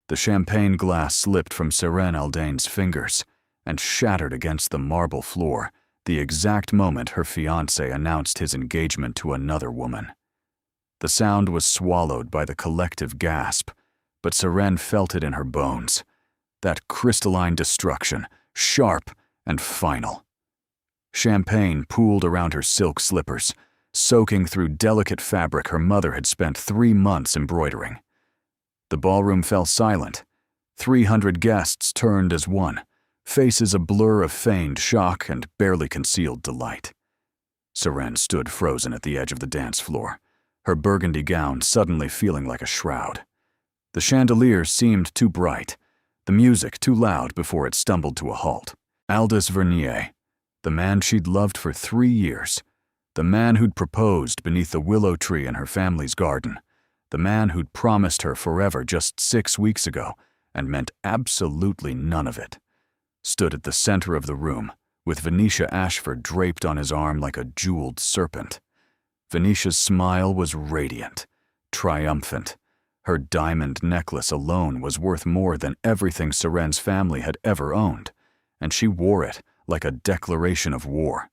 The champagne glass slipped from Seren Aldane's fingers and shattered against the marble floor the exact moment her fiancé announced his engagement to another woman. The sound was swallowed by the collective gasp, but Seren felt it in her bones. That crystalline destruction, sharp and final. Champagne pooled around her silk slippers, soaking through delicate fabric her mother had spent 3 months embroidering. The ballroom fell silent. 300 guests turned as one, faces a blur of feigned shock and barely concealed delight. Seren stood frozen at the edge of the dance floor, her burgundy gown suddenly feeling like a shroud. The chandeliers seemed too bright, the music too loud before it stumbled to a halt. Aldous Vernier, the man she'd loved for 3 years, the man who'd proposed beneath the willow tree in her family's garden, the man who'd promised her forever just 6 weeks ago and meant absolutely none of it, stood at the center of the room, with Venetia Ashford draped on his arm like a jeweled serpent. Venetia's smile was radiant, triumphant. Her diamond necklace alone was worth more than everything Seren's family had ever owned, and she wore it like a declaration of war.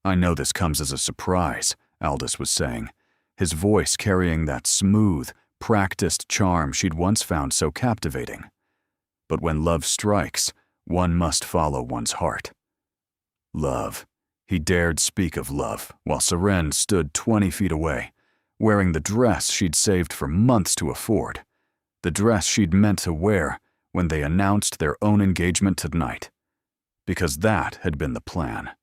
"I know this comes as a surprise," Aldous was saying, his voice carrying that smooth, practiced charm she'd once found so captivating. "But when love strikes, one must follow one's heart." Love. He dared speak of love while Seren stood 20 feet away, wearing the dress she'd saved for months to afford, the dress she'd meant to wear when they announced their own engagement tonight. Because that had been the plan.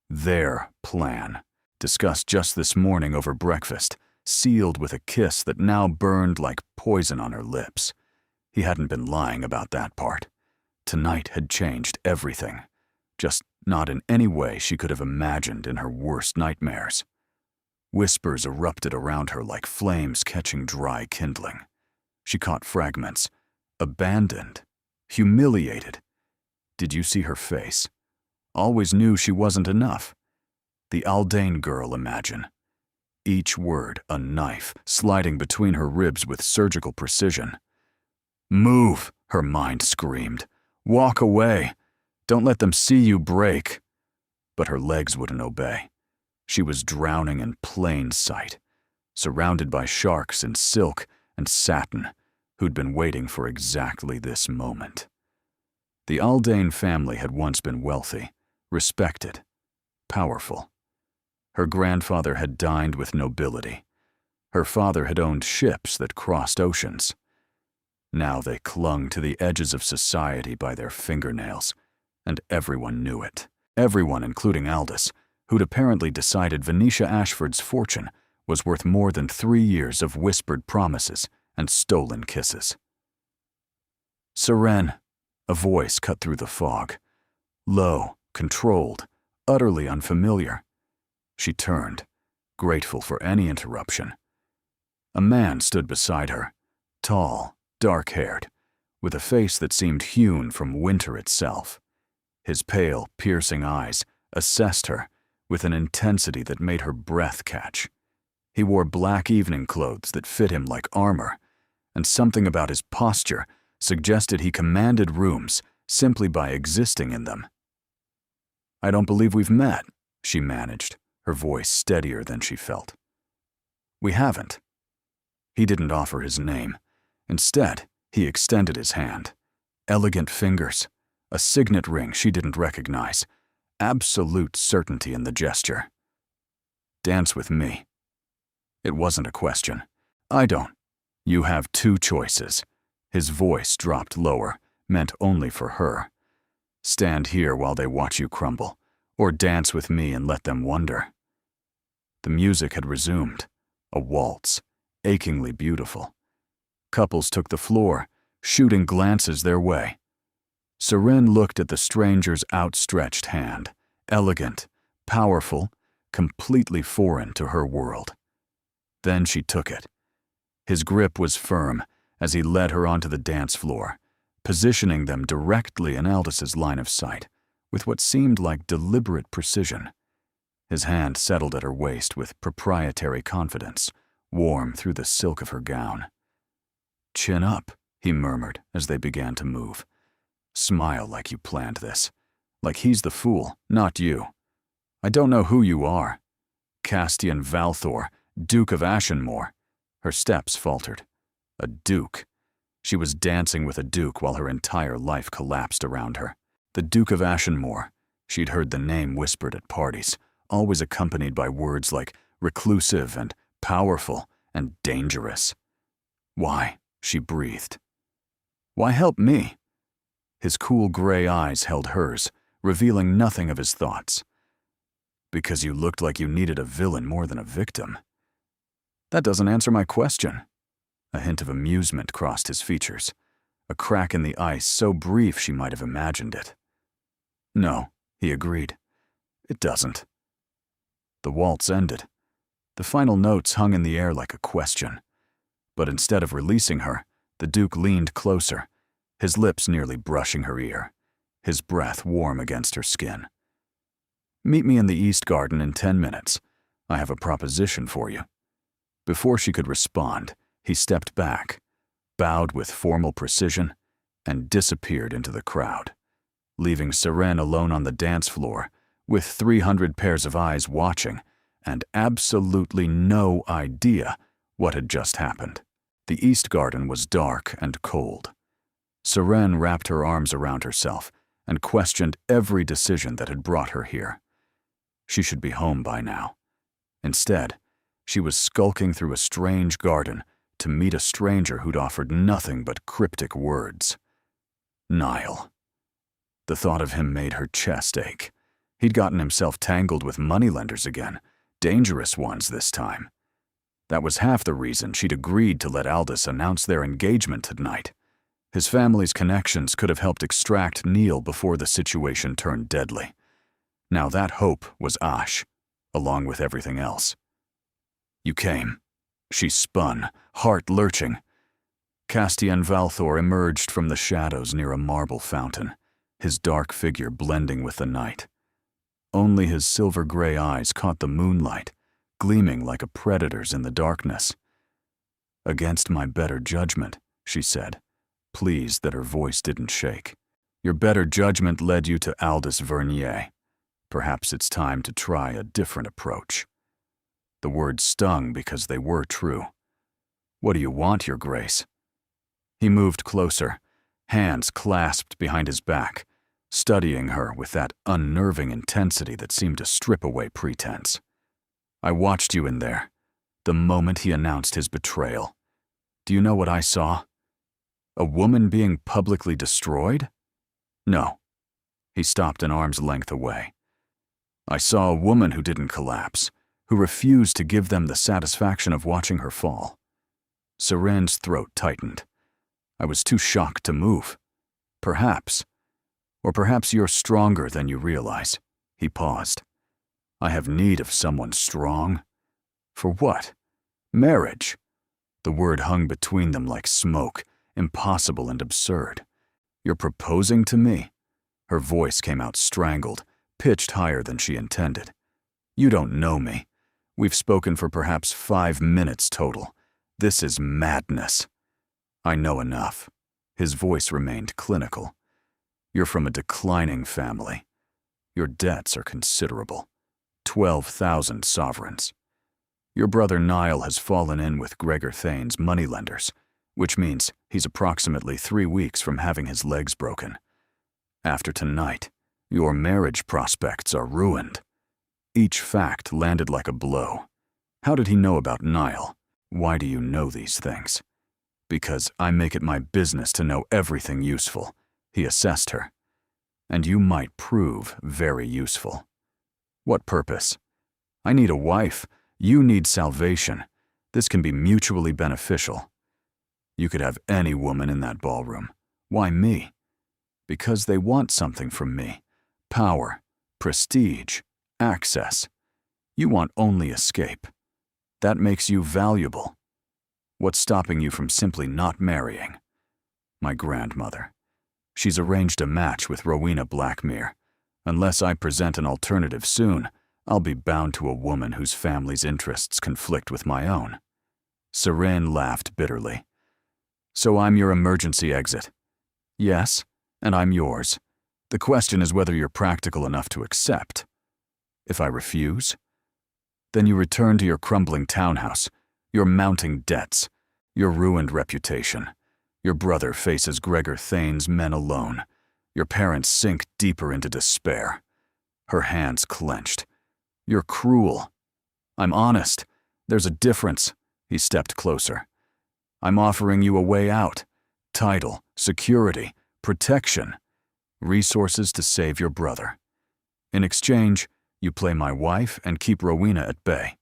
Their plan, discussed just this morning over breakfast, sealed with a kiss that now burned like poison on her lips. He hadn't been lying about that part. Tonight had changed everything, just not in any way she could have imagined in her worst nightmares. Whispers erupted around her like flames catching dry kindling. She caught fragments. Abandoned. Humiliated. Did you see her face? Always knew she wasn't enough. The Aldane girl, imagine. Each word a knife, sliding between her ribs with surgical precision. "Move," her mind screamed. "Walk away. Don't let them see you break." But her legs wouldn't obey. She was drowning in plain sight, surrounded by sharks in silk and satin who'd been waiting for exactly this moment. The Aldane family had once been wealthy, respected, powerful. Her grandfather had dined with nobility. Her father had owned ships that crossed oceans. Now they clung to the edges of society by their fingernails, and everyone knew it. Everyone, including Aldous, who'd apparently decided Venetia Ashford's fortune was worth more than 3 years of whispered promises and stolen kisses. "Seren," a voice cut through the fog. Low, controlled, utterly unfamiliar. She turned, grateful for any interruption. A man stood beside her, tall, dark-haired, with a face that seemed hewn from winter itself. His pale, piercing eyes assessed her with an intensity that made her breath catch. He wore black evening clothes that fit him like armor, and something about his posture suggested he commanded rooms simply by existing in them. "I don't believe we've met," she managed, her voice steadier than she felt. "We haven't." He didn't offer his name. Instead, he extended his hand. Elegant fingers, a signet ring she didn't recognize, absolute certainty in the gesture. "Dance with me." It wasn't a question. "I don't." "You have 2 choices." His voice dropped lower, meant only for her. "Stand here while they watch you crumble, or dance with me and let them wonder." The music had resumed, a waltz, achingly beautiful. Couples took the floor, shooting glances their way. Seren looked at the stranger's outstretched hand, elegant, powerful, completely foreign to her world. Then she took it. His grip was firm as he led her onto the dance floor, positioning them directly in Aldous' line of sight, with what seemed like deliberate precision. His hand settled at her waist with proprietary confidence, warm through the silk of her gown. "Chin up," he murmured as they began to move. Smile like you planned this. Like he's the fool, not you. I don't know who you are. Castian Valthor, Duke of Ashenmore. Her steps faltered. A duke. She was dancing with a duke while her entire life collapsed around her. The Duke of Ashenmore. She'd heard the name whispered at parties, always accompanied by words like reclusive and powerful and dangerous. Why? She breathed. Why help me? His cool gray eyes held hers, revealing nothing of his thoughts. Because you looked like you needed a villain more than a victim. That doesn't answer my question. A hint of amusement crossed his features, a crack in the ice so brief she might have imagined it. No, he agreed. It doesn't. The waltz ended. The final notes hung in the air like a question. But instead of releasing her, the Duke leaned closer, his lips nearly brushing her ear, his breath warm against her skin. Meet me in the East Garden in 10 minutes. I have a proposition for you. Before she could respond, he stepped back, bowed with formal precision, and disappeared into the crowd, leaving Seren alone on the dance floor with 300 pairs of eyes watching and absolutely no idea what had just happened. The East Garden was dark and cold. Seren wrapped her arms around herself and questioned every decision that had brought her here. She should be home by now. Instead, she was skulking through a strange garden to meet a stranger who'd offered nothing but cryptic words. Niall. The thought of him made her chest ache. He'd gotten himself tangled with moneylenders again, dangerous ones this time. That was half the reason she'd agreed to let Aldous announce their engagement tonight. His family's connections could have helped extract Neil before the situation turned deadly. Now that hope was ash, along with everything else. You came. She spun, heart lurching. Castian Valthor emerged from the shadows near a marble fountain, his dark figure blending with the night. Only his silver-gray eyes caught the moonlight, gleaming like a predator's in the darkness. Against my better judgment, she said, pleased that her voice didn't shake. Your better judgment led you to Aldous Vernier. Perhaps it's time to try a different approach. The words stung because they were true. What do you want, Your Grace? He moved closer, hands clasped behind his back, studying her with that unnerving intensity that seemed to strip away pretense. I watched you in there, the moment he announced his betrayal. Do you know what I saw? A woman being publicly destroyed? No. He stopped an arm's length away. I saw a woman who didn't collapse, who refused to give them the satisfaction of watching her fall. Seren's throat tightened. I was too shocked to move. Perhaps. Or perhaps you're stronger than you realize. He paused. I have need of someone strong. For what? Marriage. The word hung between them like smoke, impossible and absurd. You're proposing to me? Her voice came out strangled, pitched higher than she intended. You don't know me. We've spoken for perhaps 5 minutes total. This is madness. I know enough. His voice remained clinical. You're from a declining family. Your debts are considerable. 12,000 sovereigns. Your brother Niall has fallen in with Gregor Thane's moneylenders, which means he's approximately 3 weeks from having his legs broken. After tonight, your marriage prospects are ruined. Each fact landed like a blow. How did he know about Niall? Why do you know these things? Because I make it my business to know everything useful, he assessed her. And you might prove very useful. What purpose? I need a wife. You need salvation. This can be mutually beneficial. You could have any woman in that ballroom. Why me? Because they want something from me. Power, prestige, access. You want only escape. That makes you valuable. What's stopping you from simply not marrying? My grandmother. She's arranged a match with Rowena Blackmere. Unless I present an alternative soon, I'll be bound to a woman whose family's interests conflict with my own. Seren laughed bitterly. So I'm your emergency exit. Yes, and I'm yours. The question is whether you're practical enough to accept. If I refuse, then you return to your crumbling townhouse, your mounting debts, your ruined reputation. Your brother faces Gregor Thane's men alone. Your parents sink deeper into despair. Her hands clenched. You're cruel. I'm honest. There's a difference. He stepped closer. I'm offering you a way out. Title, security, protection, resources to save your brother. In exchange, you play my wife and keep Rowena at bay.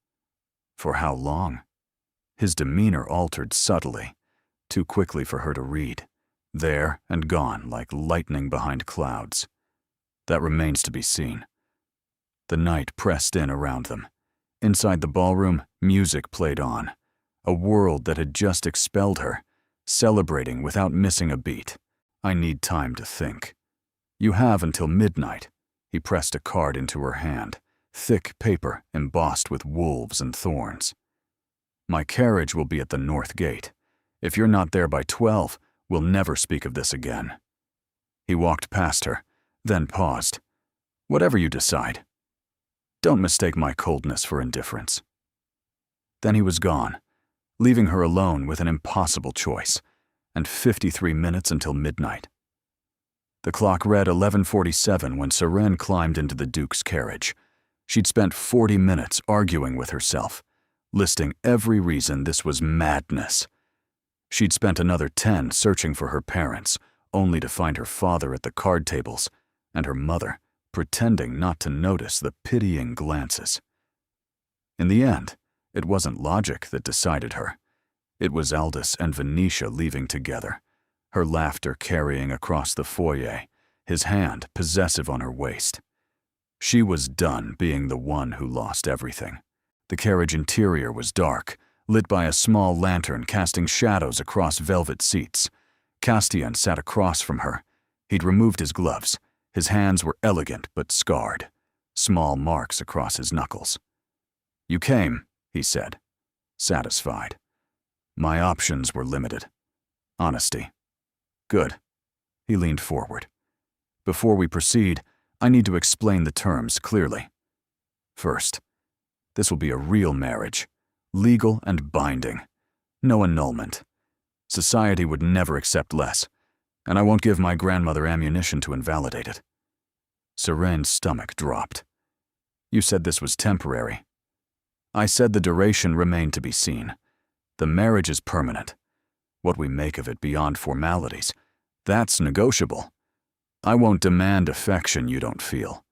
For how long? His demeanor altered subtly, too quickly for her to read. There and gone like lightning behind clouds. That remains to be seen. The night pressed in around them. Inside the ballroom, music played on. A world that had just expelled her, celebrating without missing a beat. I need time to think. You have until midnight. He pressed a card into her hand, thick paper embossed with wolves and thorns. My carriage will be at the north gate. If you're not there by 12, we'll never speak of this again. He walked past her, then paused. Whatever you decide. Don't mistake my coldness for indifference. Then he was gone, leaving her alone with an impossible choice, and 53 minutes until midnight. The clock read 11:47 when Seren climbed into the Duke's carriage. She'd spent 40 minutes arguing with herself, listing every reason this was madness. She'd spent another 10 searching for her parents, only to find her father at the card tables, and her mother pretending not to notice the pitying glances. In the end, it wasn't logic that decided her. It was Aldous and Venetia leaving together, her laughter carrying across the foyer, his hand possessive on her waist. She was done being the one who lost everything. The carriage interior was dark, lit by a small lantern casting shadows across velvet seats. Castian sat across from her. He'd removed his gloves. His hands were elegant but scarred, small marks across his knuckles. You came, he said, satisfied. My options were limited. Honesty. Good. He leaned forward. Before we proceed, I need to explain the terms clearly. First, this will be a real marriage, legal and binding. No annulment. Society would never accept less, and I won't give my grandmother ammunition to invalidate it. Serene's stomach dropped. You said this was temporary. I said the duration remained to be seen. The marriage is permanent. What we make of it beyond formalities, that's negotiable. I won't demand affection you don't feel.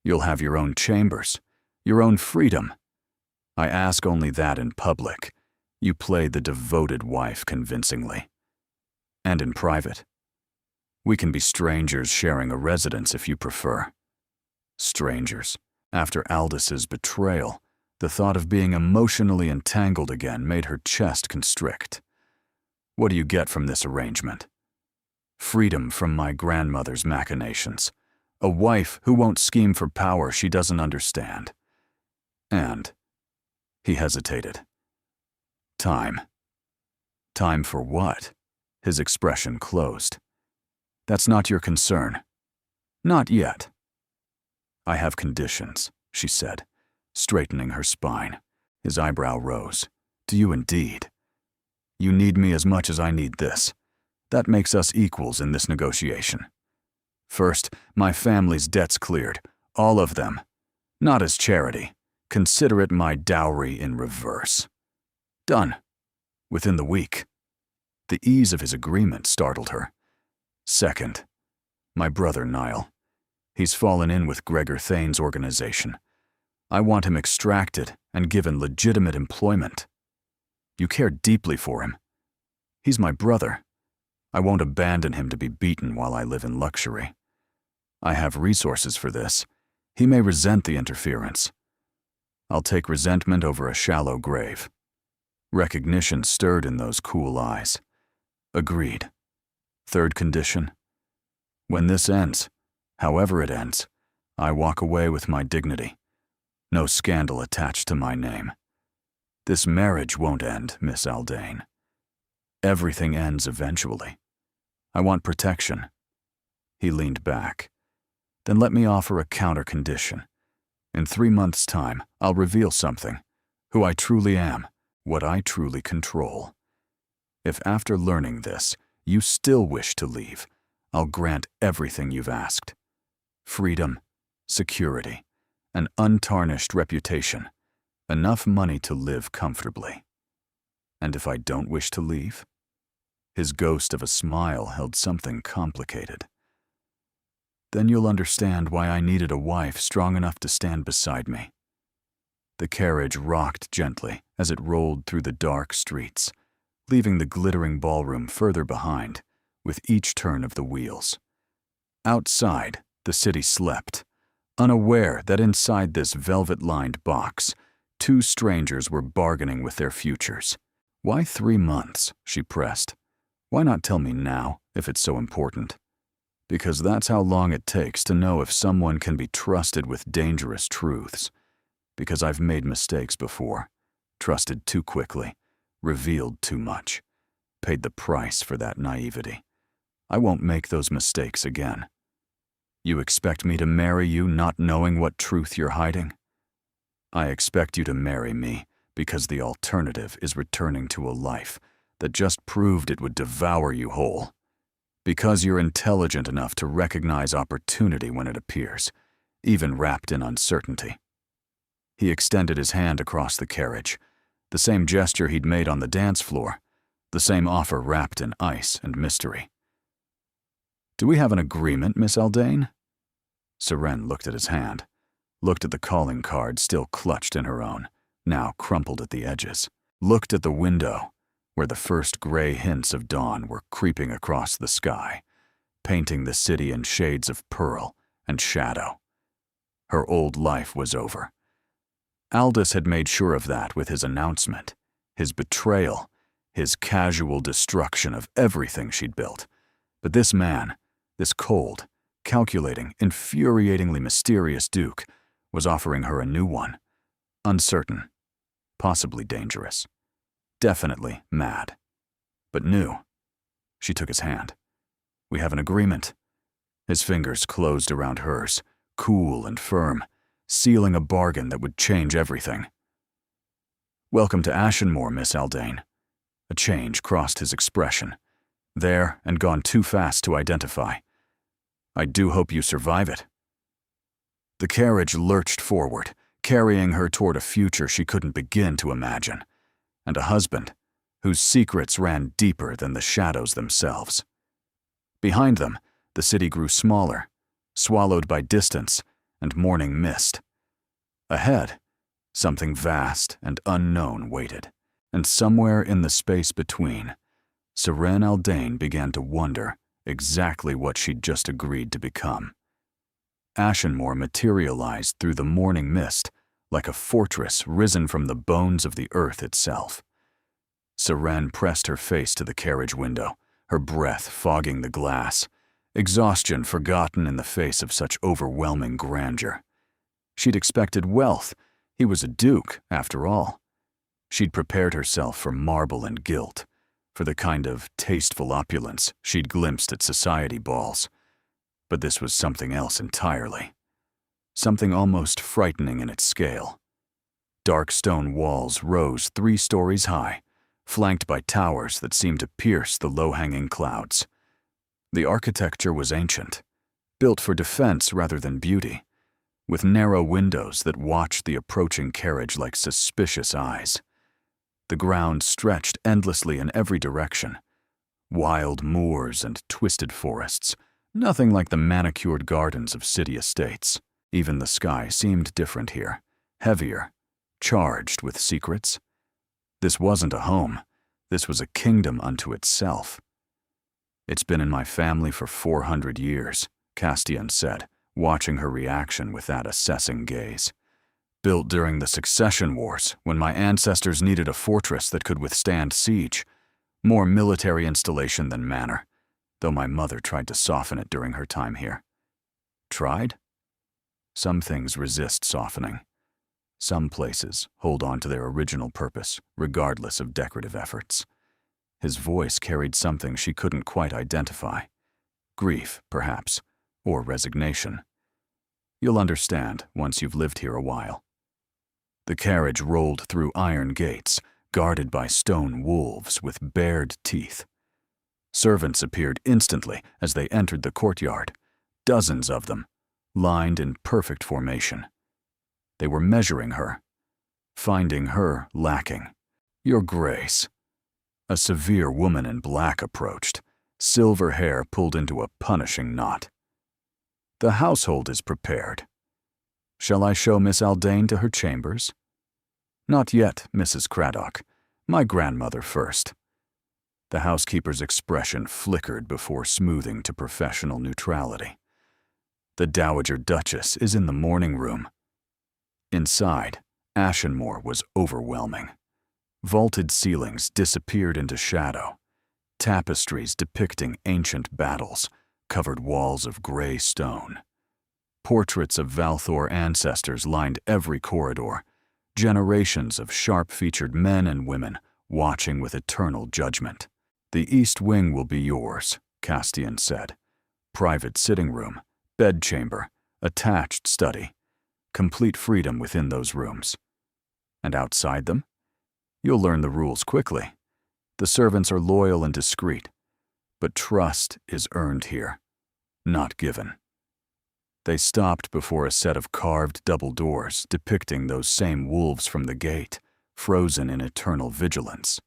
You'll have your own chambers, your own freedom. I ask only that in public. You play the devoted wife convincingly. And in private. We can be strangers sharing a residence if you prefer. Strangers. After Aldis's betrayal, the thought of being emotionally entangled again made her chest constrict. What do you get from this arrangement? Freedom from my grandmother's machinations. A wife who won't scheme for power she doesn't understand. And, he hesitated. Time. Time for what? His expression closed. That's not your concern. Not yet. I have conditions, she said, straightening her spine. His eyebrow rose. Do you indeed? You need me as much as I need this. That makes us equals in this negotiation. First, my family's debts cleared, all of them. Not as charity. Consider it my dowry in reverse. Done. Within the week. The ease of his agreement startled her. Second, my brother Niall. He's fallen in with Gregor Thane's organization. I want him extracted and given legitimate employment. You care deeply for him. He's my brother. I won't abandon him to be beaten while I live in luxury. I have resources for this. He may resent the interference. I'll take resentment over a shallow grave. Recognition stirred in those cool eyes. Agreed. Third condition. When this ends, however it ends, I walk away with my dignity. No scandal attached to my name. This marriage won't end, Miss Aldane. Everything ends eventually. I want protection." He leaned back. "Then let me offer a counter-condition. In 3 months' time, I'll reveal something. Who I truly am, what I truly control. If after learning this, you still wish to leave, I'll grant everything you've asked. Freedom, security, an untarnished reputation, enough money to live comfortably. And if I don't wish to leave?" His ghost of a smile held something complicated. "Then you'll understand why I needed a wife strong enough to stand beside me." The carriage rocked gently as it rolled through the dark streets, leaving the glittering ballroom further behind with each turn of the wheels. Outside, the city slept, unaware that inside this velvet-lined box, 2 strangers were bargaining with their futures. "Why 3 months?" she pressed. "Why not tell me now, if it's so important?" "Because that's how long it takes to know if someone can be trusted with dangerous truths. Because I've made mistakes before, trusted too quickly, revealed too much, paid the price for that naivety. I won't make those mistakes again." "You expect me to marry you not knowing what truth you're hiding?" "I expect you to marry me because the alternative is returning to a life that just proved it would devour you whole. Because you're intelligent enough to recognize opportunity when it appears, even wrapped in uncertainty." He extended his hand across the carriage, the same gesture he'd made on the dance floor, the same offer wrapped in ice and mystery. "Do we have an agreement, Miss Aldane?" Seren looked at his hand, looked at the calling card still clutched in her own, now crumpled at the edges, looked at the window, where the first gray hints of dawn were creeping across the sky, painting the city in shades of pearl and shadow. Her old life was over. Aldous had made sure of that with his announcement, his betrayal, his casual destruction of everything she'd built. But this man, this cold, calculating, infuriatingly mysterious Duke, was offering her a new one. Uncertain, possibly dangerous, definitely mad, but new. She took his hand. "We have an agreement." His fingers closed around hers, cool and firm, sealing a bargain that would change everything. "Welcome to Ashenmore, Miss Aldane." A change crossed his expression, there and gone too fast to identify. "I do hope you survive it." The carriage lurched forward, carrying her toward a future she couldn't begin to imagine, and a husband whose secrets ran deeper than the shadows themselves. Behind them, the city grew smaller, swallowed by distance and morning mist. Ahead, something vast and unknown waited, and somewhere in the space between, Seren Aldane began to wonder exactly what she'd just agreed to become. Ashenmore materialized through the morning mist like a fortress risen from the bones of the earth itself. Seren pressed her face to the carriage window, her breath fogging the glass, exhaustion forgotten in the face of such overwhelming grandeur. She'd expected wealth. He was a duke, after all. She'd prepared herself for marble and gilt, for the kind of tasteful opulence she'd glimpsed at society balls. But this was something else entirely. Something almost frightening in its scale. Dark stone walls rose 3 stories high, flanked by towers that seemed to pierce the low-hanging clouds. The architecture was ancient, built for defense rather than beauty, with narrow windows that watched the approaching carriage like suspicious eyes. The ground stretched endlessly in every direction. Wild moors and twisted forests, nothing like the manicured gardens of city estates. Even the sky seemed different here, heavier, charged with secrets. This wasn't a home. This was a kingdom unto itself. "It's been in my family for 400 years, Castian said, watching her reaction with that assessing gaze. "Built during the succession wars, when my ancestors needed a fortress that could withstand siege. More military installation than manor, though my mother tried to soften it during her time here." Tried? Some things resist softening. Some places hold on to their original purpose, regardless of decorative efforts. His voice carried something she couldn't quite identify. Grief, perhaps, or resignation. You'll understand once you've lived here a while. The carriage rolled through iron gates, guarded by stone wolves with bared teeth. Servants appeared instantly as they entered the courtyard, dozens of them, lined in perfect formation. They were measuring her, finding her lacking. "Your Grace." A severe woman in black approached, silver hair pulled into a punishing knot. "The household is prepared. Shall I show Miss Aldane to her chambers?" "Not yet, Mrs. Craddock. My grandmother first." The housekeeper's expression flickered before smoothing to professional neutrality. "The Dowager Duchess is in the morning room." Inside, Ashenmore was overwhelming. Vaulted ceilings disappeared into shadow. Tapestries depicting ancient battles covered walls of gray stone. Portraits of Valthor ancestors lined every corridor, generations of sharp-featured men and women watching with eternal judgment. "The East Wing will be yours," Castian said. "Private sitting room, bedchamber, attached study. Complete freedom within those rooms. And outside them? You'll learn the rules quickly. The servants are loyal and discreet, but trust is earned here, not given." They stopped before a set of carved double doors depicting those same wolves from the gate, frozen in eternal vigilance.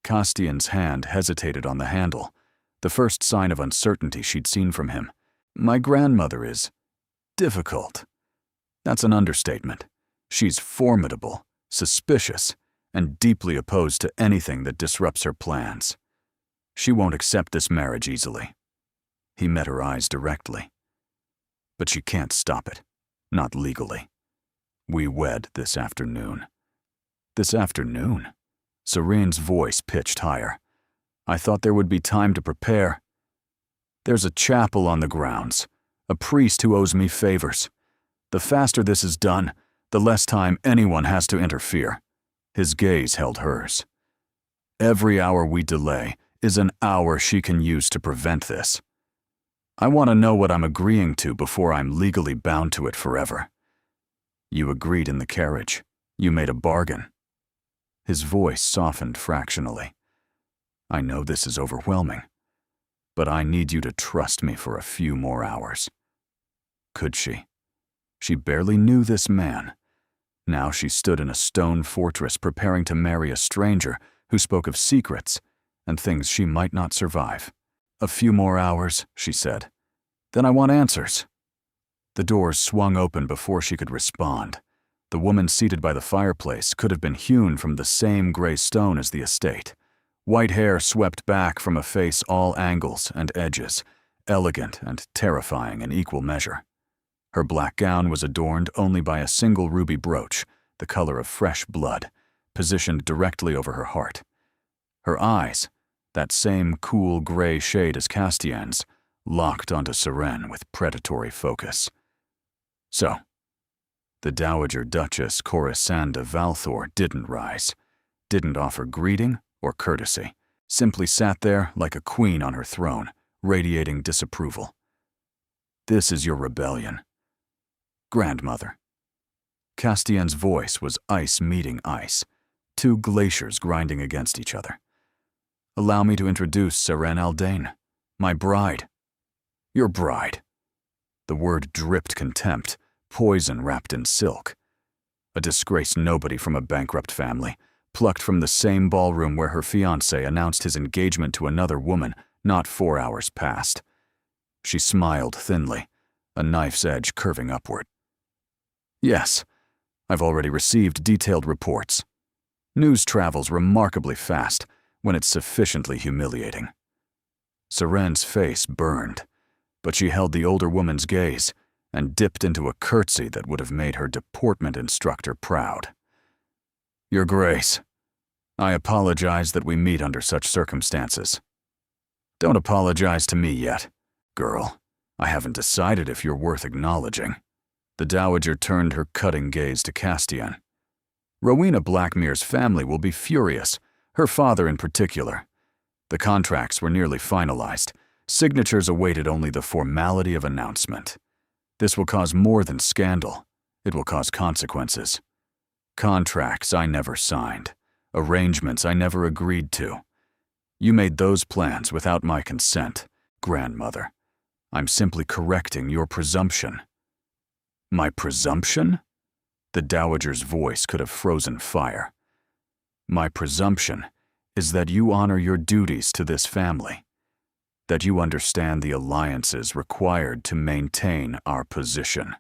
Castian's hand hesitated on the handle, the first sign of uncertainty she'd seen from him. "My grandmother is difficult." That's an understatement. She's formidable, suspicious, and deeply opposed to anything that disrupts her plans. She won't accept this marriage easily. He met her eyes directly. But she can't stop it. Not legally. We wed this afternoon. This afternoon? Serene's voice pitched higher. "I thought there would be time to prepare." "There's a chapel on the grounds, a priest who owes me favors. The faster this is done, the less time anyone has to interfere." His gaze held hers. "Every hour we delay is an hour she can use to prevent this. I want to know what I'm agreeing to before I'm legally bound to it forever." "You agreed in the carriage. You made a bargain." His voice softened fractionally. "I know this is overwhelming, but I need you to trust me for a few more hours." Could she? She barely knew this man. Now she stood in a stone fortress preparing to marry a stranger who spoke of secrets and things she might not survive. "A few more hours," she said. "Then I want answers." The doors swung open before she could respond. The woman seated by the fireplace could have been hewn from the same gray stone as the estate. White hair swept back from a face all angles and edges, elegant and terrifying in equal measure. Her black gown was adorned only by a single ruby brooch, the color of fresh blood, positioned directly over her heart. Her eyes, that same cool gray shade as Castian's, locked onto Serene with predatory focus. So, the Dowager Duchess Corisanda Valthor didn't rise, didn't offer greeting or courtesy, simply sat there like a queen on her throne, radiating disapproval. "This is your rebellion." "Grandmother." Castian's voice was ice meeting ice, two glaciers grinding against each other. "Allow me to introduce Serene Aldane, my bride." "Your bride." The word dripped contempt, poison wrapped in silk. A disgraced nobody from a bankrupt family, plucked from the same ballroom where her fiancé announced his engagement to another woman not 4 hours past. She smiled thinly, a knife's edge curving upward. "Yes, I've already received detailed reports. News travels remarkably fast when it's sufficiently humiliating." Serene's face burned, but she held the older woman's gaze and dipped into a curtsy that would have made her deportment instructor proud. "Your Grace, I apologize that we meet under such circumstances." "Don't apologize to me yet. Girl, I haven't decided if you're worth acknowledging." The Dowager turned her cutting gaze to Castian. "Rowena Blackmere's family will be furious, her father in particular. The contracts were nearly finalized. Signatures awaited only the formality of announcement. This will cause more than scandal. It will cause consequences. Contracts I never signed. Arrangements I never agreed to. You made those plans without my consent, grandmother. I'm simply correcting your presumption. My presumption? The dowager's voice could have frozen fire. My presumption is that you honor your duties to this family, that you understand the alliances required to maintain our position,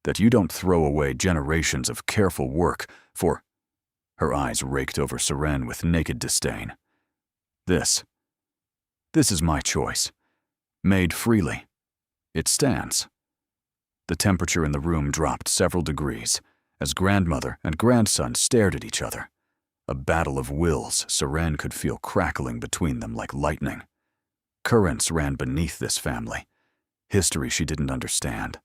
that you don't throw away generations of careful work for— Her eyes raked over Seren with naked disdain. This is my choice, made freely. It stands. The temperature in the room dropped several degrees as grandmother and grandson stared at each other. A battle of wills Seren could feel crackling between them like lightning. Currents ran beneath this family. History she didn't understand.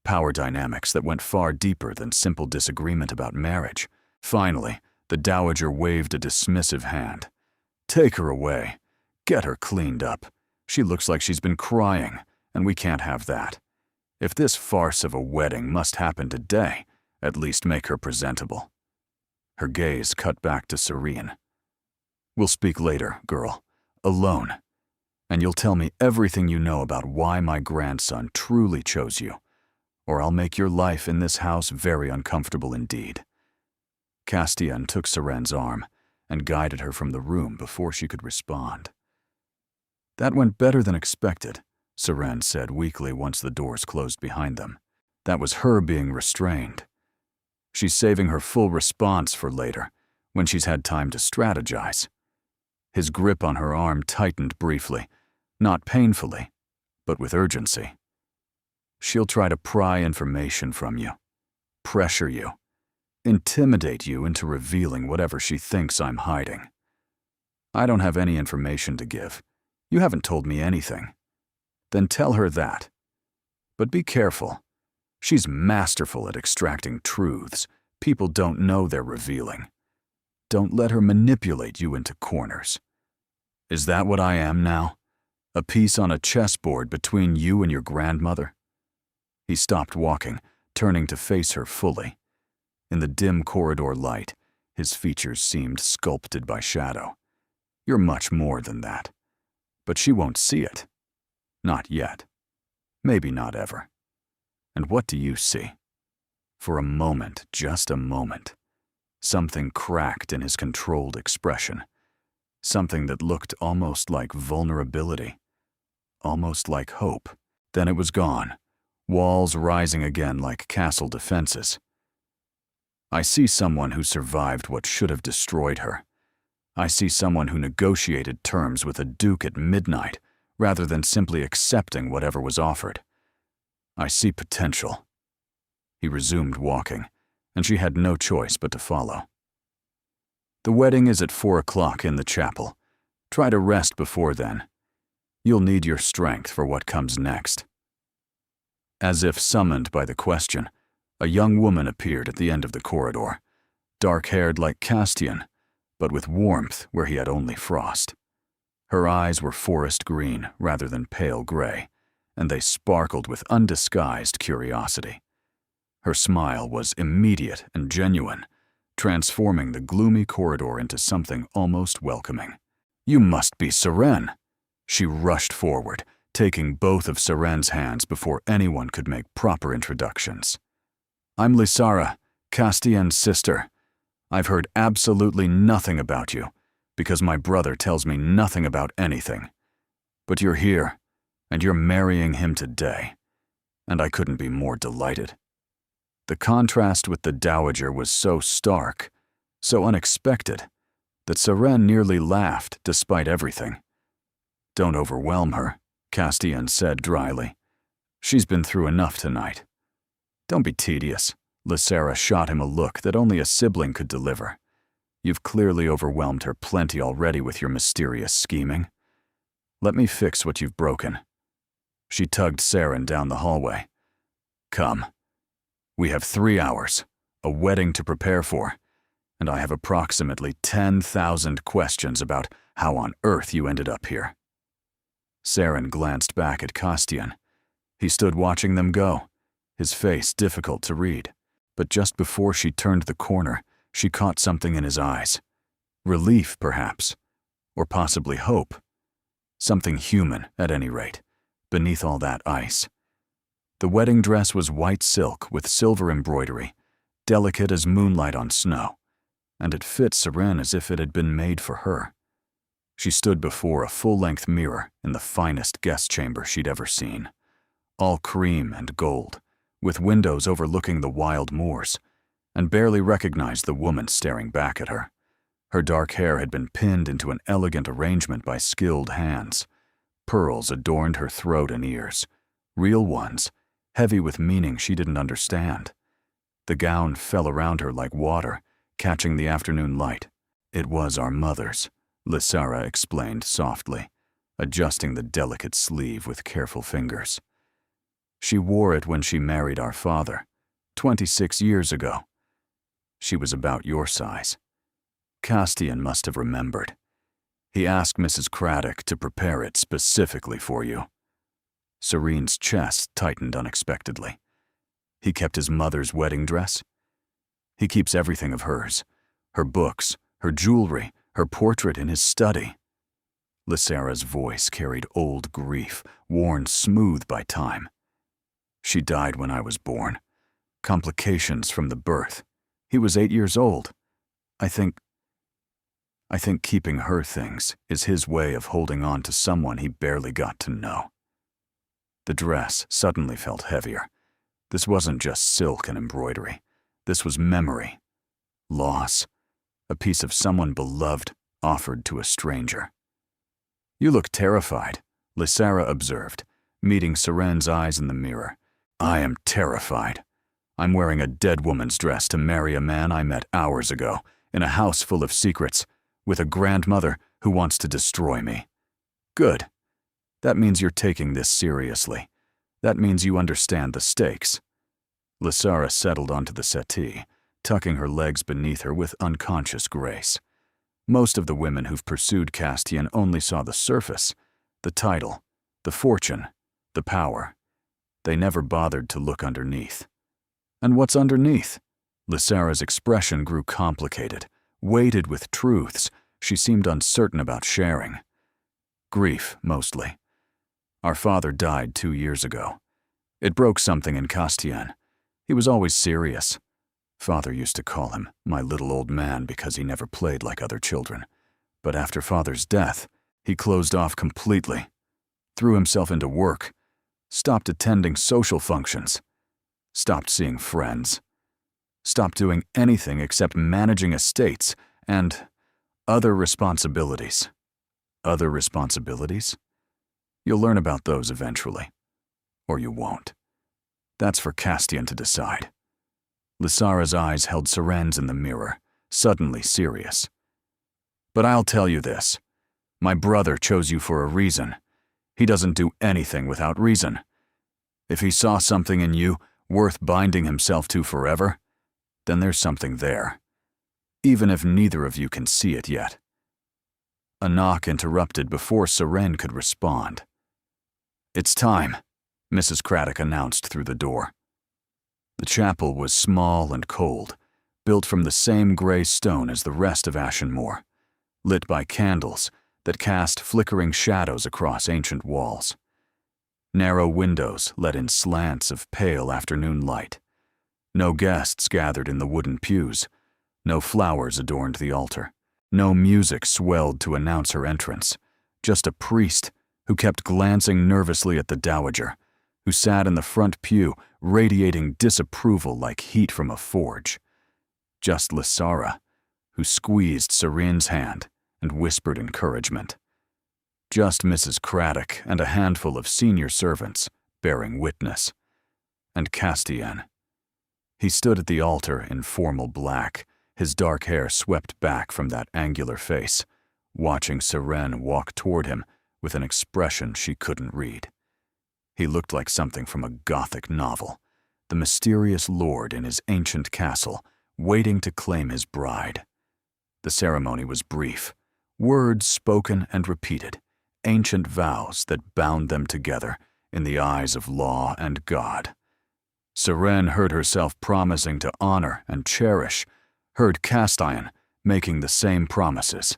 Power dynamics that went far deeper than simple disagreement about marriage. Finally, the dowager waved a dismissive hand. Take her away. Get her cleaned up. She looks like she's been crying, and we can't have that. If this farce of a wedding must happen today, at least make her presentable. Her gaze cut back to Serene. We'll speak later, girl. Alone. And you'll tell me everything you know about why my grandson truly chose you, or I'll make your life in this house very uncomfortable indeed. Castian took Serene's arm and guided her from the room before she could respond. That went better than expected, Serene said weakly once the doors closed behind them. That was her being restrained. She's saving her full response for later, when she's had time to strategize. His grip on her arm tightened briefly, not painfully, but with urgency. She'll try to pry information from you, pressure you, intimidate you into revealing whatever she thinks I'm hiding. I don't have any information to give. You haven't told me anything. Then tell her that. But be careful. She's masterful at extracting truths people don't know they're revealing. Don't let her manipulate you into corners. Is that what I am now? A piece on a chessboard between you and your grandmother? He stopped walking, turning to face her fully. In the dim corridor light, his features seemed sculpted by shadow. You're much more than that. But she won't see it. Not yet. Maybe not ever. And what do you see? For a moment, just a moment, something cracked in his controlled expression. Something that looked almost like vulnerability. Almost like hope. Then it was gone. Walls rising again like castle defenses. I see someone who survived what should have destroyed her. I see someone who negotiated terms with a duke at midnight, rather than simply accepting whatever was offered. I see potential. He resumed walking, and she had no choice but to follow. The wedding is at 4 o'clock in the chapel. Try to rest before then. You'll need your strength for what comes next. As if summoned by the question, a young woman appeared at the end of the corridor, dark-haired like Castian, but with warmth where he had only frost. Her eyes were forest green rather than pale gray, and they sparkled with undisguised curiosity. Her smile was immediate and genuine, transforming the gloomy corridor into something almost welcoming. You must be Seren. She rushed forward, taking both of Seren's hands before anyone could make proper introductions. I'm Lysara, Castian's sister. I've heard absolutely nothing about you, because my brother tells me nothing about anything. But you're here, and you're marrying him today, and I couldn't be more delighted. The contrast with the dowager was so stark, so unexpected, that Seren nearly laughed despite everything. Don't overwhelm her, Castian said dryly. She's been through enough tonight. Don't be tedious. Lysara shot him a look that only a sibling could deliver. You've clearly overwhelmed her plenty already with your mysterious scheming. Let me fix what you've broken. She tugged Seren down the hallway. Come. We have 3 hours, a wedding to prepare for, and I have approximately 10,000 questions about how on earth you ended up here." Saren glanced back at Castian. He stood watching them go, his face difficult to read. But just before she turned the corner, she caught something in his eyes. Relief, perhaps, or possibly hope. Something human, at any rate, beneath all that ice. The wedding dress was white silk with silver embroidery, delicate as moonlight on snow, and it fit Saren as if it had been made for her. She stood before a full-length mirror in the finest guest chamber she'd ever seen, all cream and gold, with windows overlooking the wild moors, and barely recognized the woman staring back at her. Her dark hair had been pinned into an elegant arrangement by skilled hands. Pearls adorned her throat and ears, real ones, heavy with meaning she didn't understand. The gown fell around her like water, catching the afternoon light. "It was our mother's," Lysara explained softly, adjusting the delicate sleeve with careful fingers. "She wore it when she married our father, 26 years ago. She was about your size." Castian must have remembered. He asked Mrs. Craddock to prepare it specifically for you. Serene's chest tightened unexpectedly. He kept his mother's wedding dress? He keeps everything of hers, her books, her jewelry, her portrait in his study. Lysara's voice carried old grief, worn smooth by time. "She died when I was born. Complications from the birth. He was 8 years old. I think keeping her things is his way of holding on to someone he barely got to know." The dress suddenly felt heavier. This wasn't just silk and embroidery. This was memory, loss, a piece of someone beloved offered to a stranger. "You look terrified," Lysara observed, meeting Seren's eyes in the mirror. "I am terrified. I'm wearing a dead woman's dress to marry a man I met hours ago in a house full of secrets, with a grandmother who wants to destroy me. Good. That means you're taking this seriously. That means you understand the stakes." Lysara settled onto the settee, tucking her legs beneath her with unconscious grace. Most of the women who've pursued Castian only saw the surface, the title, the fortune, the power. They never bothered to look underneath. And what's underneath? Lysara's expression grew complicated, weighted with truths she seemed uncertain about sharing. Grief, mostly. Our father died 2 years ago. It broke something in Castian. He was always serious. Father used to call him my little old man because he never played like other children. But after Father's death, he closed off completely, threw himself into work, stopped attending social functions, stopped seeing friends, stopped doing anything except managing estates and other responsibilities. Other responsibilities? You'll learn about those eventually. Or you won't. That's for Castian to decide. Lysara's eyes held Seren's in the mirror, suddenly serious. "But I'll tell you this. My brother chose you for a reason. He doesn't do anything without reason. If he saw something in you worth binding himself to forever, then there's something there, even if neither of you can see it yet." A knock interrupted before Seren could respond. "It's time," Mrs. Craddock announced through the door. The chapel was small and cold, built from the same gray stone as the rest of Ashenmoor, lit by candles that cast flickering shadows across ancient walls. Narrow windows let in slants of pale afternoon light. No guests gathered in the wooden pews. No flowers adorned the altar. No music swelled to announce her entrance. Just a priest who kept glancing nervously at the dowager, who sat in the front pew, radiating disapproval like heat from a forge. Just Lysara, who squeezed Seren's hand and whispered encouragement. Just Mrs. Craddock and a handful of senior servants bearing witness. And Castian. He stood at the altar in formal black, his dark hair swept back from that angular face, watching Seren walk toward him with an expression she couldn't read. He looked like something from a Gothic novel, the mysterious lord in his ancient castle, waiting to claim his bride. The ceremony was brief, words spoken and repeated, ancient vows that bound them together in the eyes of law and God. Seren heard herself promising to honor and cherish, heard Castian making the same promises,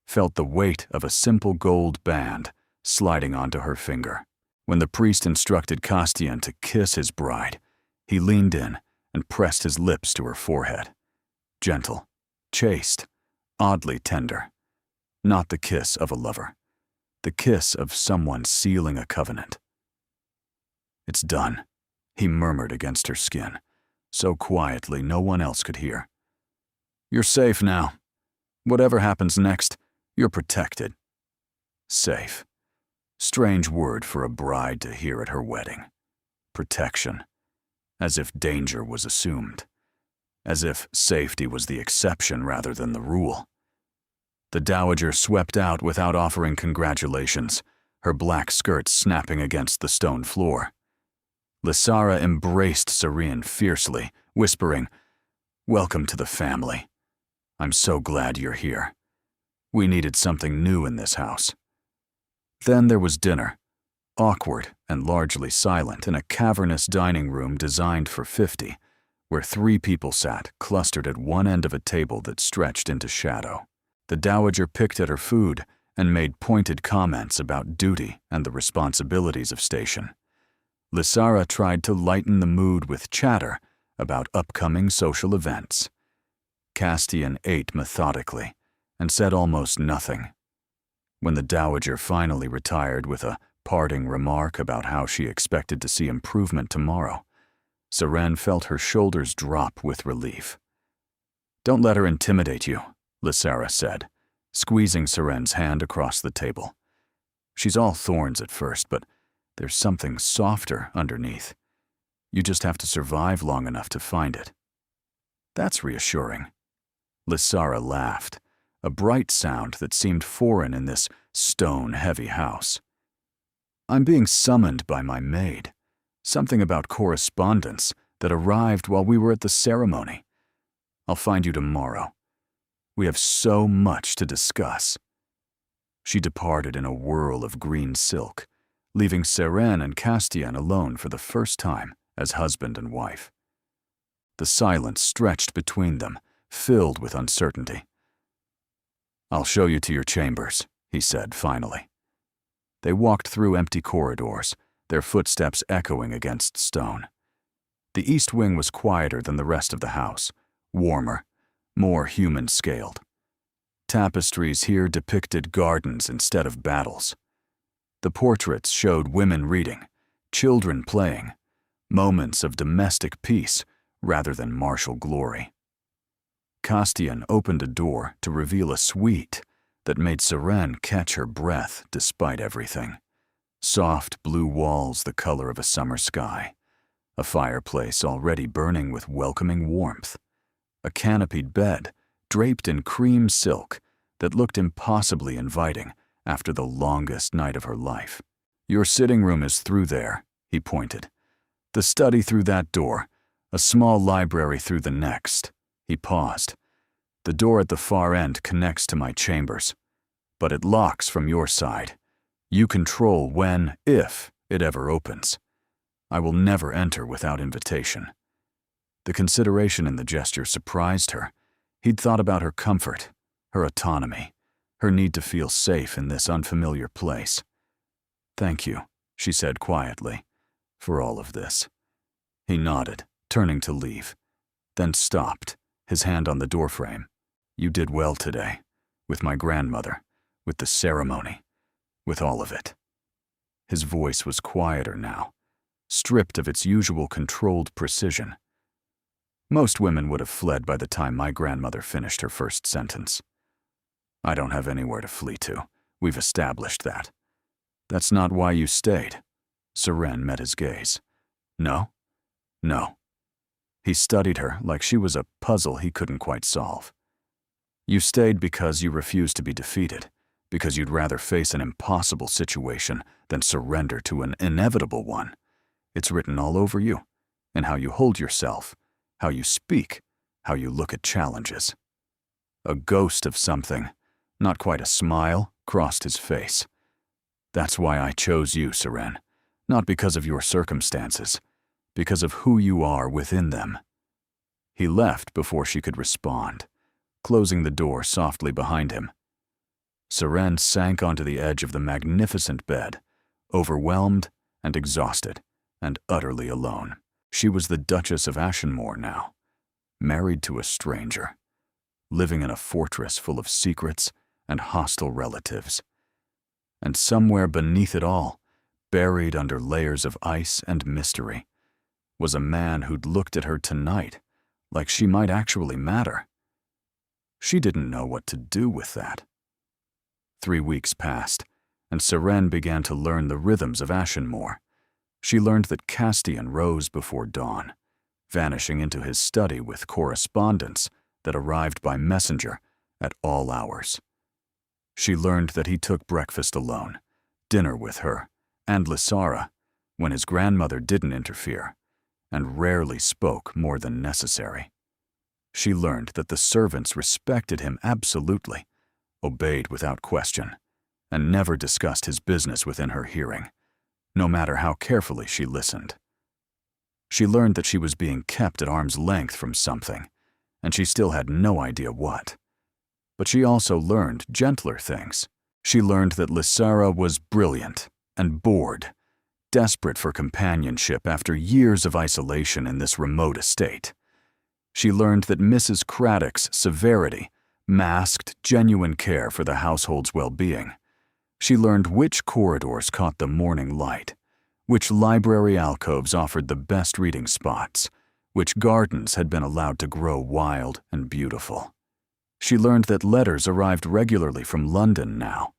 felt the weight of a simple gold band sliding onto her finger. When the priest instructed Castian to kiss his bride, he leaned in and pressed his lips to her forehead. Gentle, chaste, oddly tender. Not the kiss of a lover, the kiss of someone sealing a covenant. "It's done," he murmured against her skin, so quietly no one else could hear. "You're safe now. Whatever happens next, you're protected." Safe. Strange word for a bride to hear at her wedding. Protection. As if danger was assumed. As if safety was the exception rather than the rule. The dowager swept out without offering congratulations, her black skirt snapping against the stone floor. Lysara embraced Seren fiercely, whispering, "Welcome to the family. I'm so glad you're here. We needed something new in this house." Then there was dinner, awkward and largely silent in a cavernous dining room designed for 50, where 3 people sat clustered at one end of a table that stretched into shadow. The dowager picked at her food and made pointed comments about duty and the responsibilities of station. Lysara tried to lighten the mood with chatter about upcoming social events. Castian ate methodically and said almost nothing. When the dowager finally retired with a parting remark about how she expected to see improvement tomorrow, Seren felt her shoulders drop with relief. "Don't let her intimidate you," Lysara said, squeezing Seren's hand across the table. "She's all thorns at first, but there's something softer underneath. You just have to survive long enough to find it." "That's reassuring." Lysara laughed, a bright sound that seemed foreign in this stone-heavy house. "I'm being summoned by my maid. Something about correspondence that arrived while we were at the ceremony. I'll find you tomorrow. We have so much to discuss." She departed in a whirl of green silk, leaving Seren and Castian alone for the first time as husband and wife. The silence stretched between them, filled with uncertainty. "I'll show you to your chambers," he said finally. They walked through empty corridors, their footsteps echoing against stone. The east wing was quieter than the rest of the house, warmer, more human-scaled. Tapestries here depicted gardens instead of battles. The portraits showed women reading, children playing, moments of domestic peace rather than martial glory. Castian opened a door to reveal a suite that made Seren catch her breath despite everything. Soft blue walls the color of a summer sky, a fireplace already burning with welcoming warmth, a canopied bed draped in cream silk that looked impossibly inviting after the longest night of her life. "Your sitting room is through there," he pointed. "The study through that door, a small library through the next." He paused. "The door at the far end connects to my chambers, but it locks from your side. You control when, if, it ever opens. I will never enter without invitation." The consideration in the gesture surprised her. He'd thought about her comfort, her autonomy, her need to feel safe in this unfamiliar place. "Thank you," she said quietly, "for all of this." He nodded, turning to leave, then stopped, his hand on the doorframe. "You did well today, with my grandmother, with the ceremony, with all of it." His voice was quieter now, stripped of its usual controlled precision. Most women would have fled by the time my grandmother finished her first sentence. "I don't have anywhere to flee to. We've established that." "That's not why you stayed." Seren met his gaze. "No?" "No." He studied her like she was a puzzle he couldn't quite solve. "You stayed because you refused to be defeated, because you'd rather face an impossible situation than surrender to an inevitable one. It's written all over you, in how you hold yourself, how you speak, how you look at challenges. A ghost of something, not quite a smile, crossed his face. That's why I chose you, Seren. Not because of your circumstances, because of who you are within them. He left before she could respond, closing the door softly behind him. Seren sank onto the edge of the magnificent bed, overwhelmed and exhausted, and utterly alone. She was the Duchess of Ashenmore now, married to a stranger, living in a fortress full of secrets and hostile relatives. And somewhere beneath it all, buried under layers of ice and mystery, was a man who'd looked at her tonight like she might actually matter. She didn't know what to do with that. 3 weeks passed, and Seren began to learn the rhythms of Ashenmore. She learned that Castian rose before dawn, vanishing into his study with correspondence that arrived by messenger at all hours. She learned that he took breakfast alone, dinner with her, and Lysara, when his grandmother didn't interfere, and rarely spoke more than necessary. She learned that the servants respected him absolutely, obeyed without question, and never discussed his business within her hearing, no matter how carefully she listened. She learned that she was being kept at arm's length from something, and she still had no idea what. But she also learned gentler things. She learned that Lysara was brilliant and bored, desperate for companionship after years of isolation in this remote estate. She learned that Mrs. Craddock's severity masked genuine care for the household's well-being. She learned which corridors caught the morning light, which library alcoves offered the best reading spots, which gardens had been allowed to grow wild and beautiful. She learned that letters arrived regularly from London now,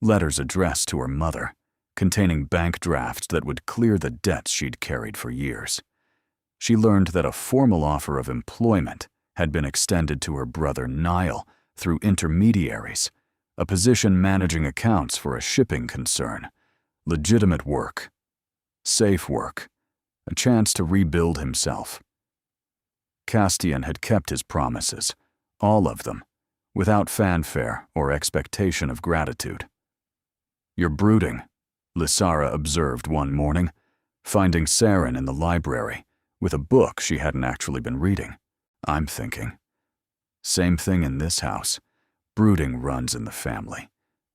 letters addressed to her mother, containing bank drafts that would clear the debts she'd carried for years. She learned that a formal offer of employment had been extended to her brother Niall through intermediaries, a position managing accounts for a shipping concern, legitimate work, safe work, a chance to rebuild himself. Castian had kept his promises, all of them, without fanfare or expectation of gratitude. "You're brooding," Lysara observed one morning, finding Seren in the library with a book she hadn't actually been reading. "I'm thinking. Same thing in this house. Brooding runs in the family.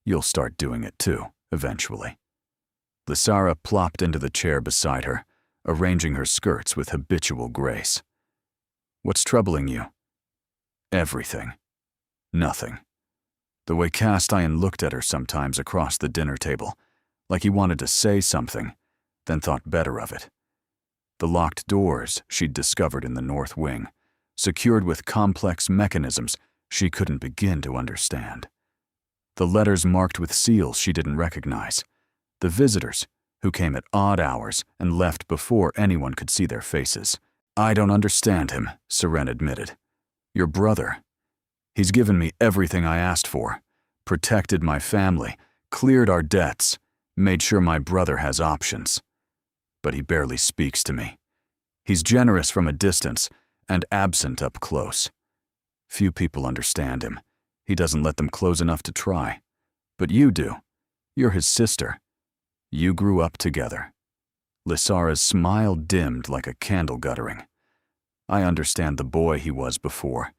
You'll start doing it too, eventually." Lysara plopped into the chair beside her, arranging her skirts with habitual grace. "What's troubling you?" "Everything. Nothing." The way Castian looked at her sometimes across the dinner table, like he wanted to say something, then thought better of it. The locked doors she'd discovered in the north wing, secured with complex mechanisms she couldn't begin to understand. The letters marked with seals she didn't recognize. The visitors, who came at odd hours and left before anyone could see their faces. "I don't understand him," Seren admitted. "Your brother. He's given me everything I asked for, protected my family, cleared our debts, made sure my brother has options. But he barely speaks to me. He's generous from a distance and absent up close. Few people understand him. He doesn't let them close enough to try. But you do. You're his sister. You grew up together." Lysara's smile dimmed like a candle guttering. "I understand the boy he was before,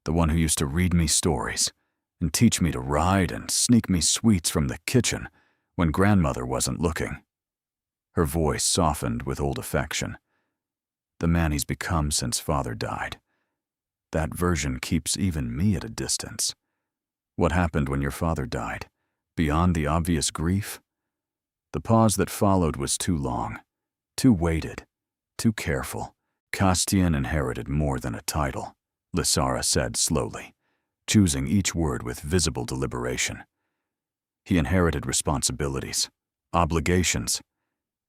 the one who used to read me stories and teach me to ride and sneak me sweets from the kitchen when grandmother wasn't looking." Her voice softened with old affection. "The man he's become since father died. That version keeps even me at a distance. What happened when your father died? Beyond the obvious grief?" The pause that followed was too long, too weighted, too careful. "Castian inherited more than a title," Lysara said slowly, choosing each word with visible deliberation. "He inherited responsibilities, obligations,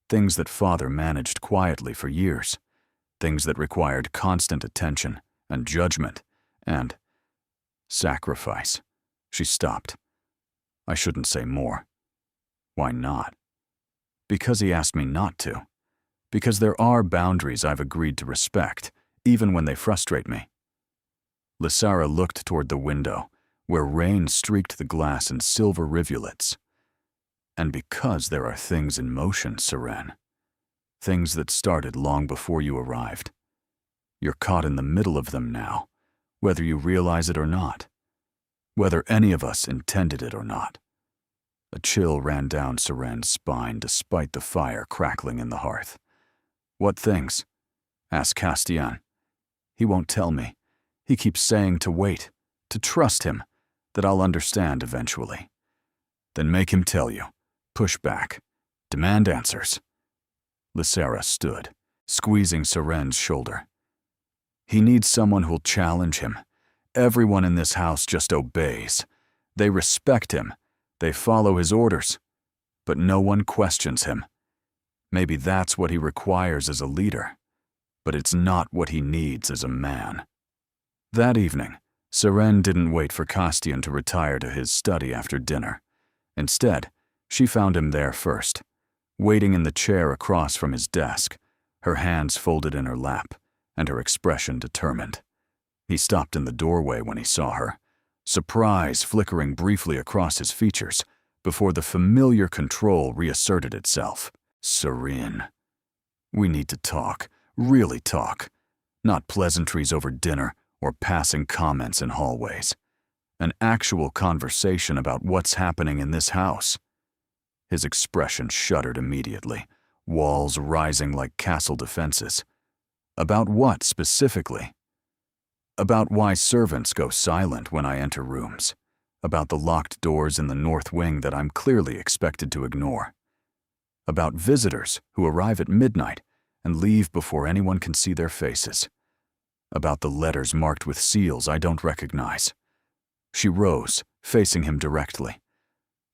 things that father managed quietly for years, things that required constant attention and judgment and sacrifice." She stopped. "I shouldn't say more." "Why not?" "Because he asked me not to. Because there are boundaries I've agreed to respect, even when they frustrate me." Lysara looked toward the window, where rain streaked the glass in silver rivulets. And because there are things in motion, Seren, things that started long before you arrived, you're caught in the middle of them now, whether you realize it or not, whether any of us intended it or not. A chill ran down Seren's spine despite the fire crackling in the hearth. What things? Asked Castian. He won't tell me. He keeps saying to wait, to trust him, that I'll understand eventually. Then make him tell you. Push back. Demand answers. Lysara stood, squeezing Seren's shoulder. He needs someone who'll challenge him. Everyone in this house just obeys. They respect him. They follow his orders. But no one questions him. Maybe that's what he requires as a leader. But it's not what he needs as a man. That evening, Seren didn't wait for Castian to retire to his study after dinner. Instead, she found him there first, waiting in the chair across from his desk, her hands folded in her lap, and her expression determined. He stopped in the doorway when he saw her, surprise flickering briefly across his features before the familiar control reasserted itself. Serene. We need to talk, really talk, not pleasantries over dinner or passing comments in hallways. An actual conversation about what's happening in this house. His expression shuddered immediately, walls rising like castle defenses. About what specifically? About why servants go silent when I enter rooms. About the locked doors in the north wing that I'm clearly expected to ignore. About visitors who arrive at midnight and leave before anyone can see their faces. About the letters marked with seals I don't recognize. She rose, facing him directly.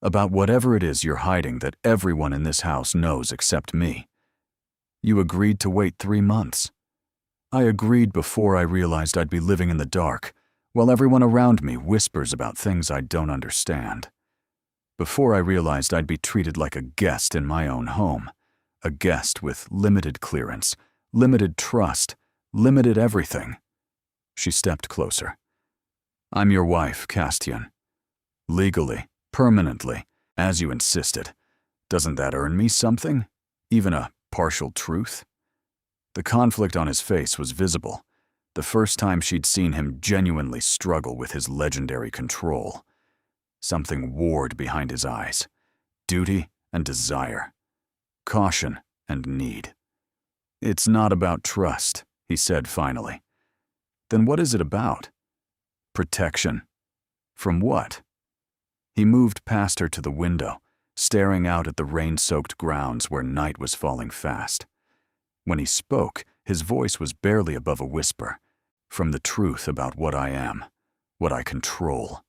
About whatever it is you're hiding that everyone in this house knows except me. You agreed to wait 3 months. I agreed before I realized I'd be living in the dark, while everyone around me whispers about things I don't understand. Before I realized I'd be treated like a guest in my own home, a guest with limited clearance, limited trust, limited everything. She stepped closer. I'm your wife, Castian. Legally, permanently, as you insisted. Doesn't that earn me something? Even a partial truth? The conflict on his face was visible, the first time she'd seen him genuinely struggle with his legendary control. Something warred behind his eyes. Duty and desire. Caution and need. It's not about trust, he said finally. Then what is it about? Protection. From what? He moved past her to the window, staring out at the rain-soaked grounds where night was falling fast. When he spoke, his voice was barely above a whisper. From the truth about what I am, what I control,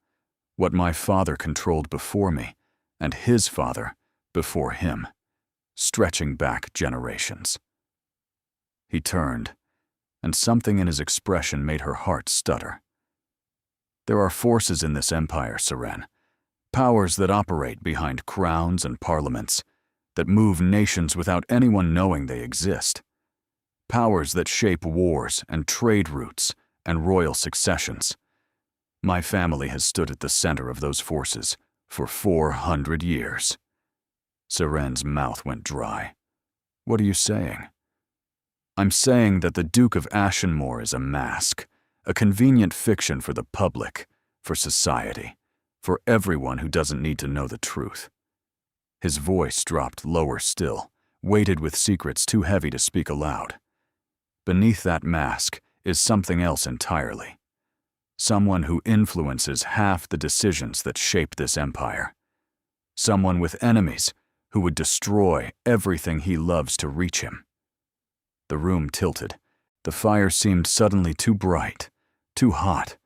what my father controlled before me, and his father before him, stretching back generations. He turned, and something in his expression made her heart stutter. There are forces in this empire, Seren, powers that operate behind crowns and parliaments, that move nations without anyone knowing they exist. Powers that shape wars and trade routes and royal successions. My family has stood at the center of those forces for 400 years. Seren's mouth went dry. What are you saying? I'm saying that the Duke of Ashenmore is a mask, a convenient fiction for the public, for society, for everyone who doesn't need to know the truth. His voice dropped lower still, weighted with secrets too heavy to speak aloud. Beneath that mask is something else entirely. Someone who influences half the decisions that shape this empire. Someone with enemies who would destroy everything he loves to reach him. The room tilted. The fire seemed suddenly too bright, too hot.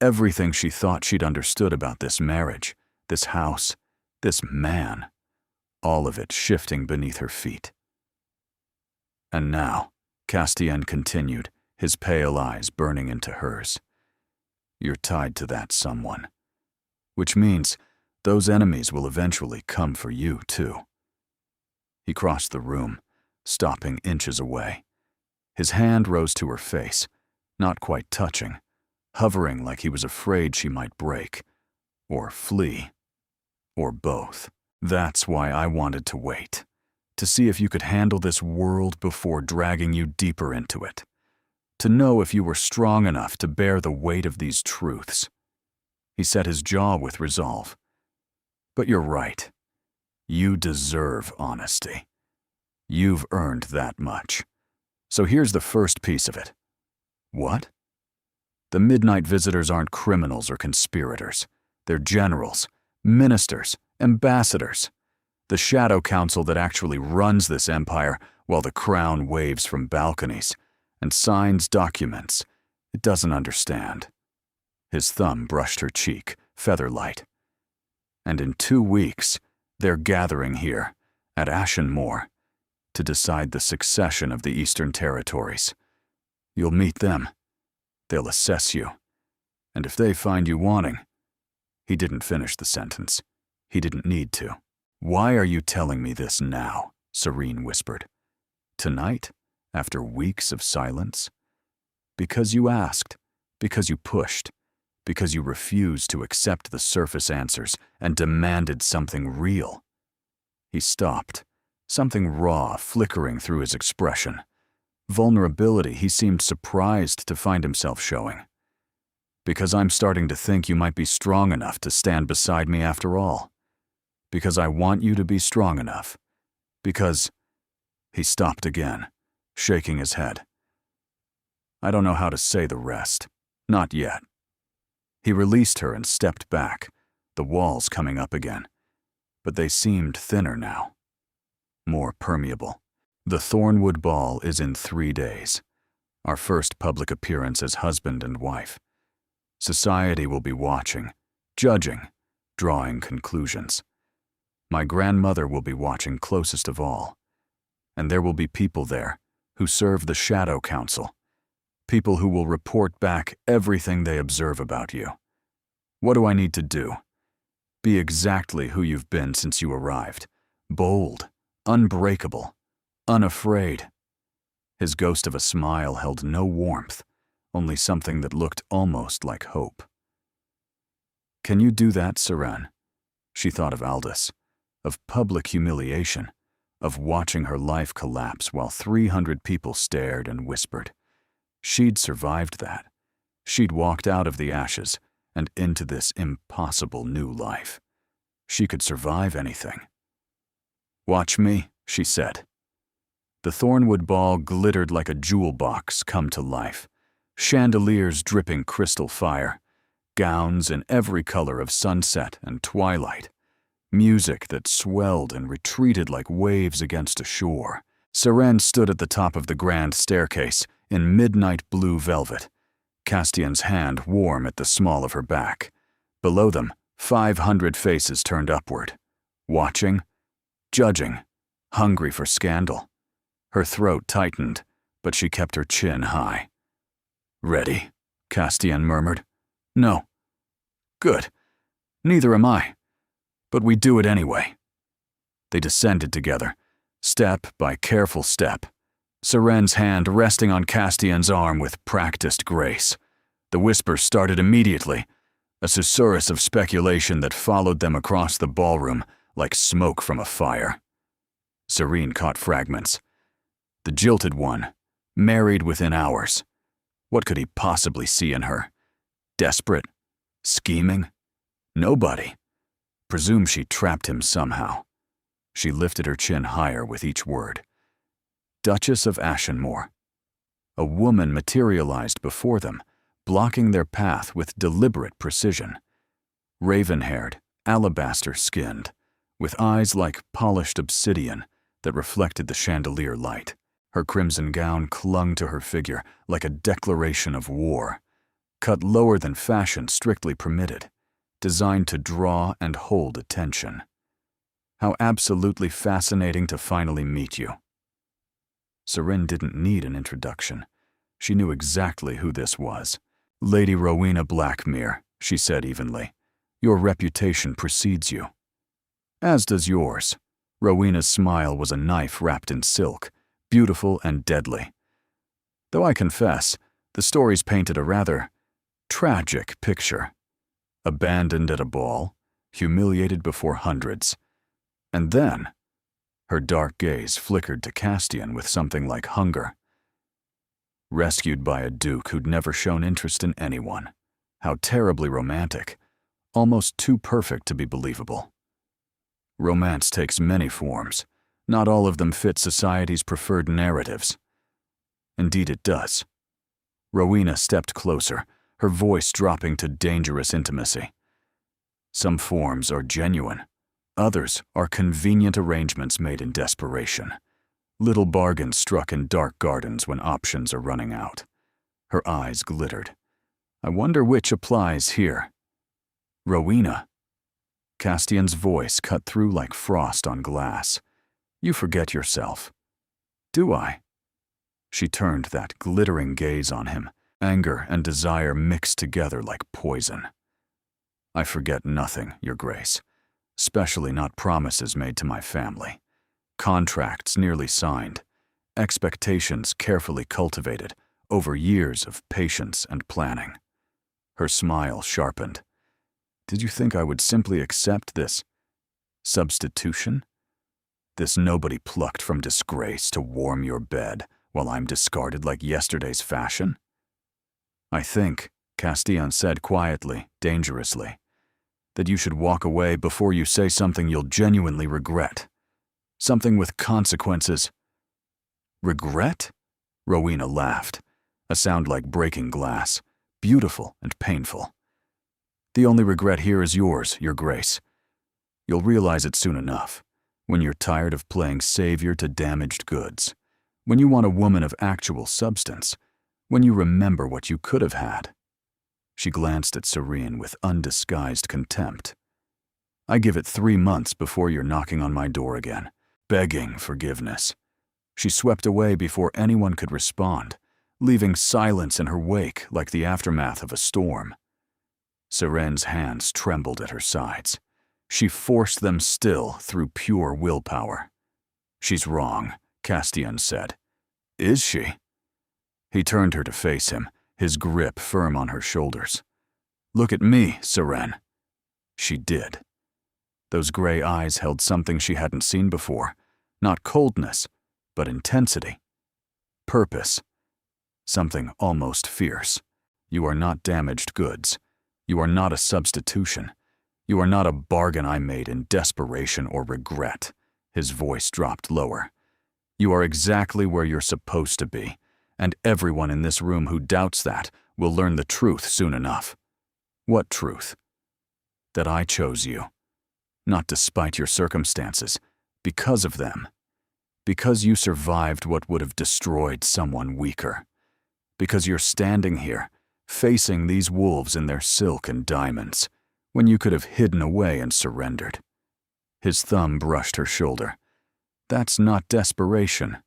Everything she thought she'd understood about this marriage, this house, this man, all of it shifting beneath her feet. And now, Castian continued, his pale eyes burning into hers. You're tied to that someone. Which means those enemies will eventually come for you, too. He crossed the room, stopping inches away. His hand rose to her face, not quite touching, hovering like he was afraid she might break, or flee, or both. That's why I wanted to wait, to see if you could handle this world before dragging you deeper into it, to know if you were strong enough to bear the weight of these truths. He set his jaw with resolve. But you're right. You deserve honesty. You've earned that much. So here's the first piece of it. What? The midnight visitors aren't criminals or conspirators. They're generals, ministers, ambassadors. The shadow council that actually runs this empire while the crown waves from balconies and signs documents it doesn't understand. His thumb brushed her cheek, feather-light. And in 2 weeks, they're gathering here, at Ashen Moor, to decide the succession of the Eastern Territories. You'll meet them. They'll assess you. And if they find you wanting— He didn't finish the sentence. He didn't need to. Why are you telling me this now? Serene whispered. Tonight, after weeks of silence? Because you asked, because you pushed, because you refused to accept the surface answers and demanded something real. He stopped, something raw flickering through his expression. Vulnerability he seemed surprised to find himself showing. Because I'm starting to think you might be strong enough to stand beside me after all. Because I want you to be strong enough. Because— He stopped again, shaking his head. I don't know how to say the rest. Not yet. He released her and stepped back, the walls coming up again. But they seemed thinner now. More permeable. The Thornwood Ball is in 3 days. Our first public appearance as husband and wife. Society will be watching, judging, drawing conclusions. My grandmother will be watching closest of all. And there will be people there who serve the Shadow Council. People who will report back everything they observe about you. What do I need to do? Be exactly who you've been since you arrived. Bold, unbreakable, unafraid. His ghost of a smile held no warmth, only something that looked almost like hope. Can you do that, Seren? She thought of Aldous, of public humiliation, of watching her life collapse while 300 people stared and whispered. She'd survived that. She'd walked out of the ashes and into this impossible new life. She could survive anything. Watch me, she said. The Thornwood Ball glittered like a jewel box come to life. Chandeliers dripping crystal fire, gowns in every color of sunset and twilight, music that swelled and retreated like waves against a shore. Seren stood at the top of the grand staircase in midnight blue velvet, Castian's hand warm at the small of her back. Below them, 500 faces turned upward, watching, judging, hungry for scandal. Her throat tightened, but she kept her chin high. Ready? Castian murmured. No. Good. Neither am I. But we do it anyway. They descended together, step by careful step, Seren's hand resting on Castian's arm with practiced grace. The whispers started immediately, a susurrus of speculation that followed them across the ballroom like smoke from a fire. Serene caught fragments. The jilted one, married within hours. What could he possibly see in her? Desperate? Scheming? Nobody. Presume she trapped him somehow. She lifted her chin higher with each word. Duchess of Ashenmoor. A woman materialized before them, blocking their path with deliberate precision. Raven-haired, alabaster-skinned, with eyes like polished obsidian that reflected the chandelier light. Her crimson gown clung to her figure like a declaration of war, cut lower than fashion strictly permitted, designed to draw and hold attention. How absolutely fascinating to finally meet you. Seren didn't need an introduction. She knew exactly who this was. Lady Rowena Blackmere, she said evenly. Your reputation precedes you. As does yours. Rowena's smile was a knife wrapped in silk, beautiful and deadly. Though I confess, the stories painted a rather tragic picture. Abandoned at a ball, humiliated before hundreds. And then, her dark gaze flickered to Castian with something like hunger. Rescued by a duke who'd never shown interest in anyone. How terribly romantic. Almost too perfect to be believable. Romance takes many forms. Not all of them fit society's preferred narratives. Indeed it does. Rowena stepped closer, her voice dropping to dangerous intimacy. Some forms are genuine. Others are convenient arrangements made in desperation. Little bargains struck in dark gardens when options are running out. Her eyes glittered. I wonder which applies here. Rowena. Castian's voice cut through like frost on glass. You forget yourself. Do I? She turned that glittering gaze on him, anger and desire mixed together like poison. I forget nothing, Your Grace, especially not promises made to my family, contracts nearly signed, expectations carefully cultivated over years of patience and planning. Her smile sharpened. Did you think I would simply accept this substitution? This nobody plucked from disgrace to warm your bed while I'm discarded like yesterday's fashion? I think, Castian said quietly, dangerously, that you should walk away before you say something you'll genuinely regret. Something with consequences. Regret? Rowena laughed, a sound like breaking glass, beautiful and painful. The only regret here is yours, Your Grace. You'll realize it soon enough, when you're tired of playing savior to damaged goods, when you want a woman of actual substance, when you remember what you could have had. She glanced at Serene with undisguised contempt. I give it 3 months before you're knocking on my door again, begging forgiveness. She swept away before anyone could respond, leaving silence in her wake like the aftermath of a storm. Serene's hands trembled at her sides. She forced them still through pure willpower. She's wrong, Castian said. Is she? He turned her to face him, his grip firm on her shoulders. Look at me, Serene. She did. Those gray eyes held something she hadn't seen before. Not coldness, but intensity. Purpose. Something almost fierce. You are not damaged goods. You are not a substitution. You are not a bargain I made in desperation or regret. His voice dropped lower. You are exactly where you're supposed to be, and everyone in this room who doubts that will learn the truth soon enough. What truth? That I chose you. Not despite your circumstances, because of them. Because you survived what would have destroyed someone weaker. Because you're standing here, facing these wolves in their silk and diamonds, when you could have hidden away and surrendered. His thumb brushed her shoulder. That's not desperation.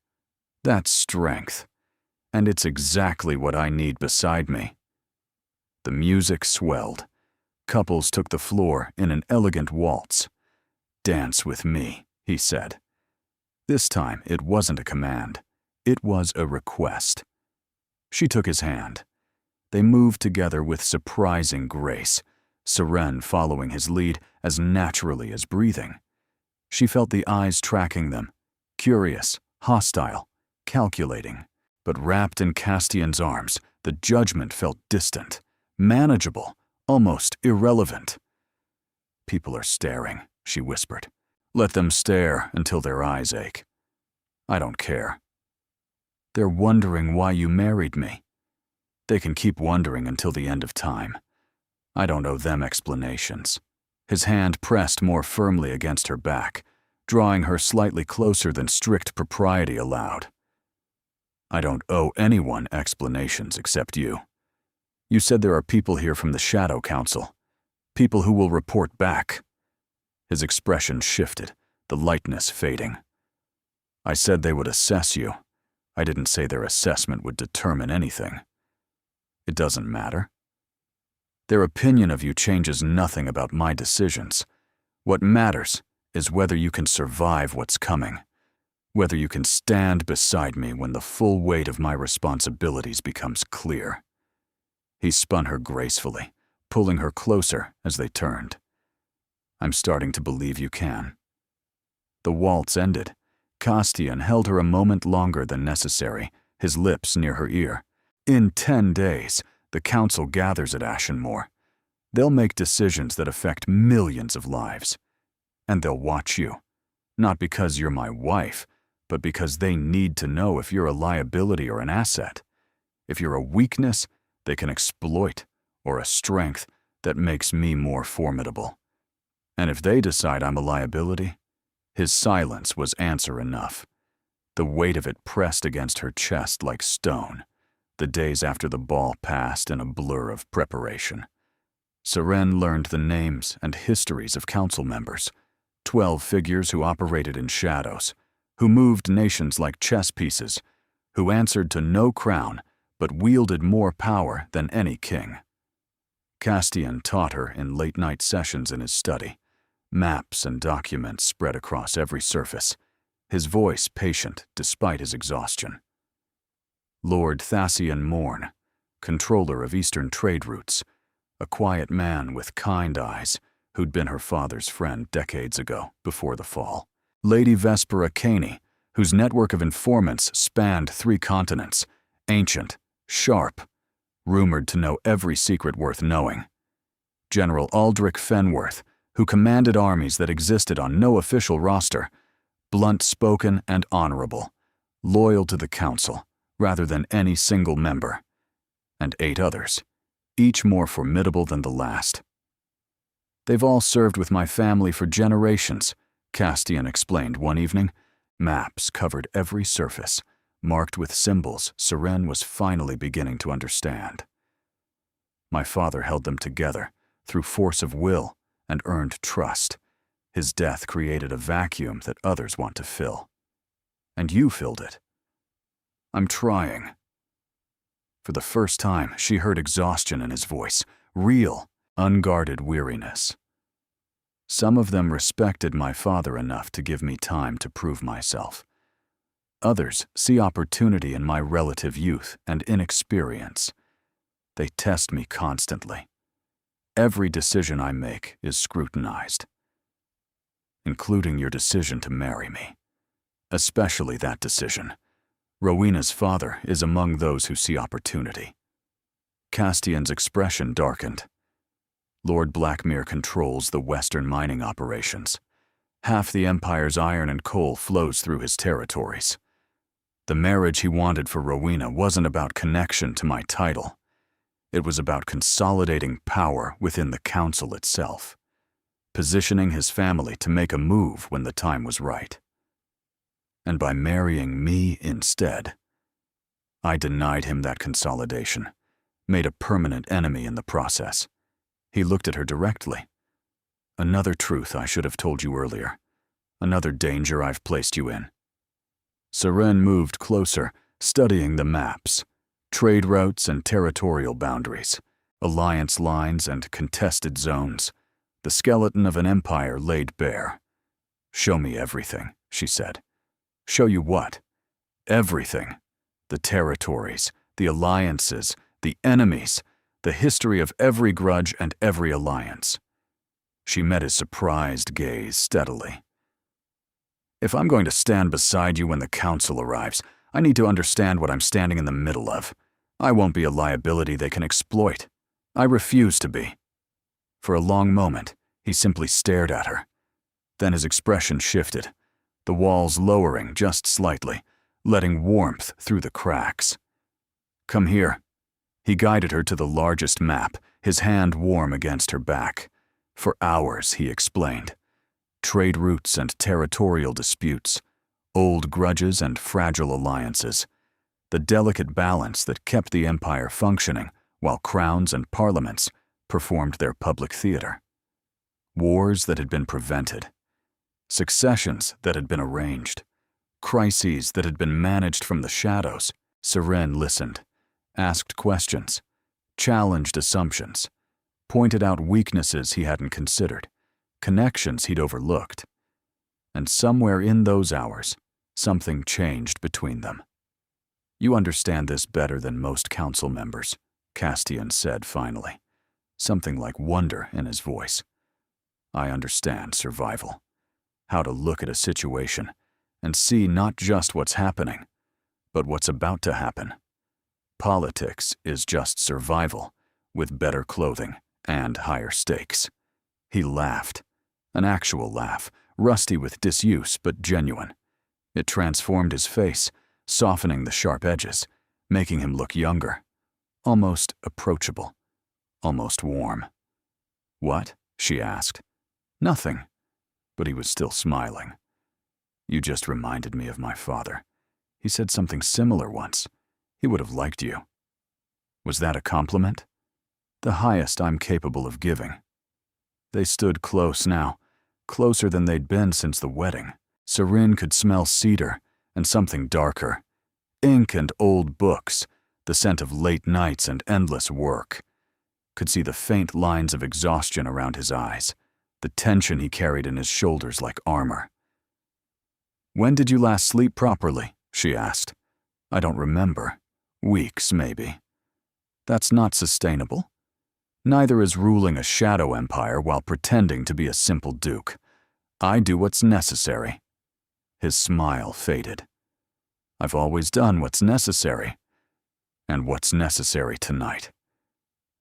That's strength. And it's exactly what I need beside me. The music swelled. Couples took the floor in an elegant waltz. Dance with me, he said. This time it wasn't a command. It was a request. She took his hand. They moved together with surprising grace, Serene following his lead as naturally as breathing. She felt the eyes tracking them, curious, hostile, calculating. But wrapped in Castian's arms, the judgment felt distant, manageable, almost irrelevant. People are staring, she whispered. Let them stare until their eyes ache. I don't care. They're wondering why you married me. They can keep wondering until the end of time. I don't owe them explanations. His hand pressed more firmly against her back, drawing her slightly closer than strict propriety allowed. I don't owe anyone explanations except you. You said there are people here from the Shadow Council, people who will report back. His expression shifted, the lightness fading. I said they would assess you. I didn't say their assessment would determine anything. It doesn't matter. Their opinion of you changes nothing about my decisions. What matters is whether you can survive what's coming, whether you can stand beside me when the full weight of my responsibilities becomes clear. He spun her gracefully, pulling her closer as they turned. I'm starting to believe you can. The waltz ended. Castian held her a moment longer than necessary, his lips near her ear. In 10 days, the council gathers at Ashenmoor. They'll make decisions that affect millions of lives. And they'll watch you. Not because you're my wife, but because they need to know if you're a liability or an asset. If you're a weakness they can exploit, or a strength that makes me more formidable. And if they decide I'm a liability, his silence was answer enough. The weight of it pressed against her chest like stone. The days after the ball passed in a blur of preparation. Seren learned the names and histories of council members, 12 figures who operated in shadows, who moved nations like chess pieces, who answered to no crown but wielded more power than any king. Castian taught her in late-night sessions in his study, maps and documents spread across every surface, his voice patient despite his exhaustion. Lord Thasian Morn, controller of Eastern trade routes, a quiet man with kind eyes who'd been her father's friend decades ago before the fall. Lady Vespera Caney, whose network of informants spanned 3 continents, ancient, sharp, rumored to know every secret worth knowing. General Aldrich Fenworth, who commanded armies that existed on no official roster, blunt-spoken and honorable, loyal to the council rather than any single member, and 8 others, each more formidable than the last. They've all served with my family for generations, Castian explained one evening. Maps covered every surface, marked with symbols Seren was finally beginning to understand. My father held them together through force of will and earned trust. His death created a vacuum that others want to fill. And you filled it. I'm trying. For the first time, she heard exhaustion in his voice, real, unguarded weariness. Some of them respected my father enough to give me time to prove myself. Others see opportunity in my relative youth and inexperience. They test me constantly. Every decision I make is scrutinized, including your decision to marry me. Especially that decision. Rowena's father is among those who see opportunity. Castian's expression darkened. Lord Blackmere controls the western mining operations. Half the Empire's iron and coal flows through his territories. The marriage he wanted for Rowena wasn't about connection to my title. It was about consolidating power within the council itself, positioning his family to make a move when the time was right. And by marrying me instead, I denied him that consolidation, made a permanent enemy in the process. He looked at her directly. Another truth I should have told you earlier. Another danger I've placed you in. Seren moved closer, studying the maps, trade routes and territorial boundaries, alliance lines and contested zones, the skeleton of an empire laid bare. Show me everything, she said. Show you what? Everything. The territories, the alliances, the enemies, the history of every grudge and every alliance. She met his surprised gaze steadily. If I'm going to stand beside you when the council arrives, I need to understand what I'm standing in the middle of. I won't be a liability they can exploit. I refuse to be. For a long moment, he simply stared at her. Then his expression shifted, the walls lowering just slightly, letting warmth through the cracks. Come here. He guided her to the largest map, his hand warm against her back. For hours, he explained. Trade routes and territorial disputes, old grudges and fragile alliances, the delicate balance that kept the empire functioning while crowns and parliaments performed their public theater. Wars that had been prevented, successions that had been arranged, crises that had been managed from the shadows. Seren listened, asked questions, challenged assumptions, pointed out weaknesses he hadn't considered, connections he'd overlooked. And somewhere in those hours, something changed between them. You understand this better than most council members, Castian said finally, something like wonder in his voice. I understand survival. How to look at a situation and see not just what's happening, but what's about to happen. Politics is just survival, with better clothing and higher stakes. He laughed, an actual laugh, rusty with disuse but genuine. It transformed his face, softening the sharp edges, making him look younger, almost approachable, almost warm. What? She asked. Nothing. But he was still smiling. You just reminded me of my father. He said something similar once. He would have liked you. Was that a compliment? The highest I'm capable of giving. They stood close now, closer than they'd been since the wedding. Serene could smell cedar and something darker. Ink and old books, the scent of late nights and endless work. Could see the faint lines of exhaustion around his eyes, the tension he carried in his shoulders like armor. When did you last sleep properly? She asked. I don't remember. Weeks, maybe. That's not sustainable. Neither is ruling a shadow empire while pretending to be a simple duke. I do what's necessary. His smile faded. I've always done what's necessary. And what's necessary tonight?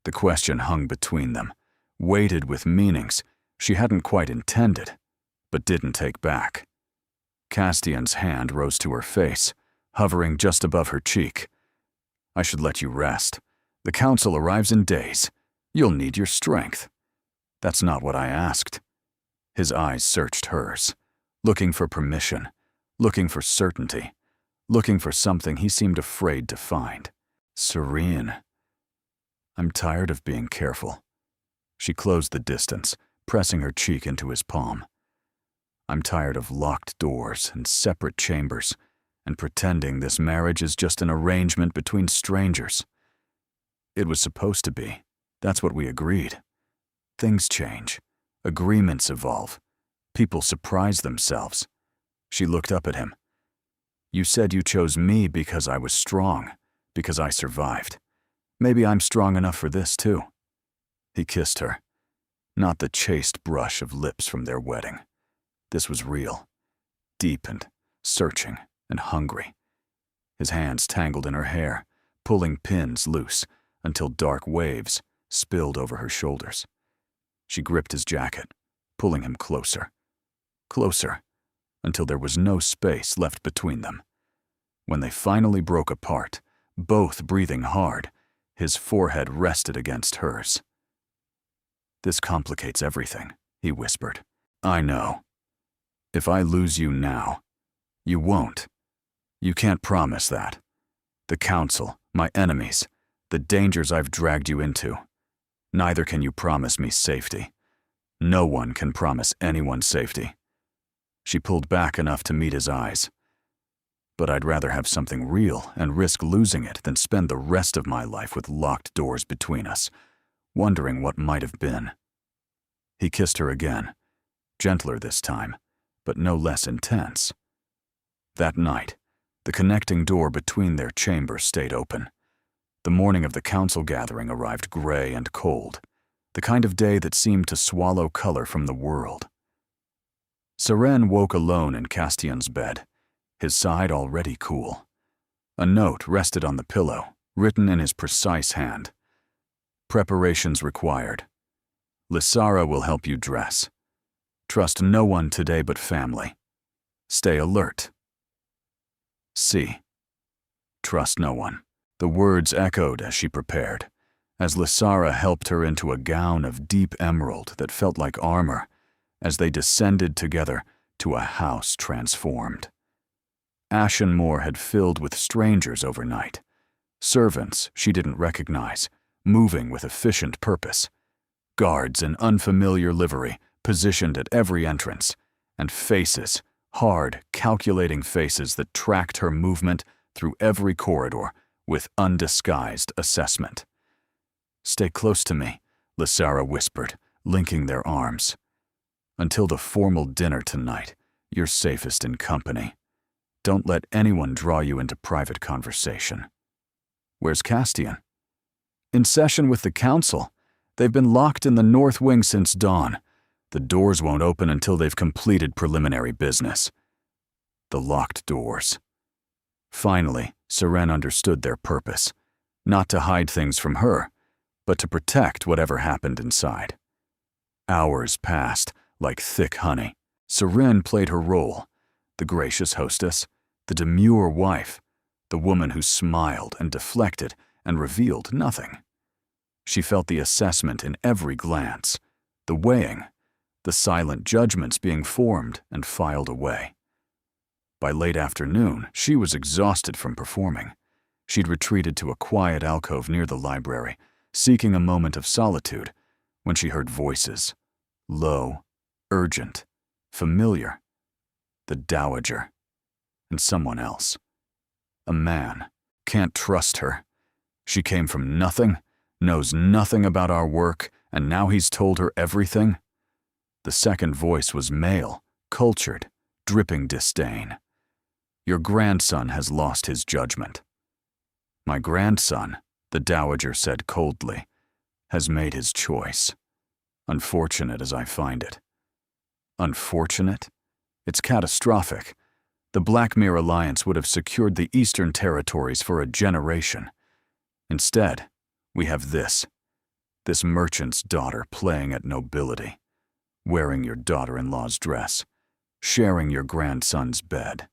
The question hung between them, weighted with meanings she hadn't quite intended, but didn't take back. Castian's hand rose to her face, hovering just above her cheek. I should let you rest. The council arrives in days. You'll need your strength. That's not what I asked. His eyes searched hers, looking for permission, looking for certainty, looking for something he seemed afraid to find. Serene. I'm tired of being careful. She closed the distance, pressing her cheek into his palm. I'm tired of locked doors and separate chambers, and pretending this marriage is just an arrangement between strangers. It was supposed to be. That's what we agreed. Things change. Agreements evolve. People surprise themselves. She looked up at him. You said you chose me because I was strong, because I survived. Maybe I'm strong enough for this too. He kissed her. Not the chaste brush of lips from their wedding. This was real, deep and searching and hungry. His hands tangled in her hair, pulling pins loose until dark waves spilled over her shoulders. She gripped his jacket, pulling him closer, closer, until there was no space left between them. When they finally broke apart, both breathing hard, his forehead rested against hers. This complicates everything, he whispered. I know. If I lose you now, you won't. You can't promise that. The council, my enemies, the dangers I've dragged you into. Neither can you promise me safety. No one can promise anyone safety. She pulled back enough to meet his eyes. But I'd rather have something real and risk losing it than spend the rest of my life with locked doors between us, wondering what might have been. He kissed her again, gentler this time, but no less intense. That night, the connecting door between their chambers stayed open. The morning of the council gathering arrived gray and cold, the kind of day that seemed to swallow color from the world. Serene woke alone in Castian's bed, his side already cool. A note rested on the pillow, written in his precise hand. Preparations required. Lysara will help you dress. Trust no one today but family. Stay alert. C. Trust no one. The words echoed as she prepared, as Lysara helped her into a gown of deep emerald that felt like armor, as they descended together to a house transformed. Ashenmore had filled with strangers overnight, servants she didn't recognize, moving with efficient purpose, guards in unfamiliar livery positioned at every entrance, and faces, hard, calculating faces that tracked her movement through every corridor with undisguised assessment. Stay close to me, Lysara whispered, linking their arms. Until the formal dinner tonight, you're safest in company. Don't let anyone draw you into private conversation. Where's Castian? In session with the council. They've been locked in the north wing since dawn. The doors won't open until they've completed preliminary business. The locked doors. Finally, Seren understood their purpose. Not to hide things from her, but to protect whatever happened inside. Hours passed, like thick honey. Seren played her role, the gracious hostess, the demure wife, the woman who smiled and deflected and revealed nothing. She felt the assessment in every glance, the weighing, the silent judgments being formed and filed away. By late afternoon, she was exhausted from performing. She'd retreated to a quiet alcove near the library, seeking a moment of solitude, when she heard voices, low, urgent, familiar. The dowager, and someone else. A man. Can't trust her. She came from nothing, knows nothing about our work, and now he's told her everything. The second voice was male, cultured, dripping disdain. Your grandson has lost his judgment. My grandson, the dowager said coldly, has made his choice. Unfortunate as I find it. Unfortunate? It's catastrophic. The Blackmere Alliance would have secured the Eastern Territories for a generation. Instead, we have this merchant's daughter playing at nobility, wearing your daughter-in-law's dress, sharing your grandson's bed.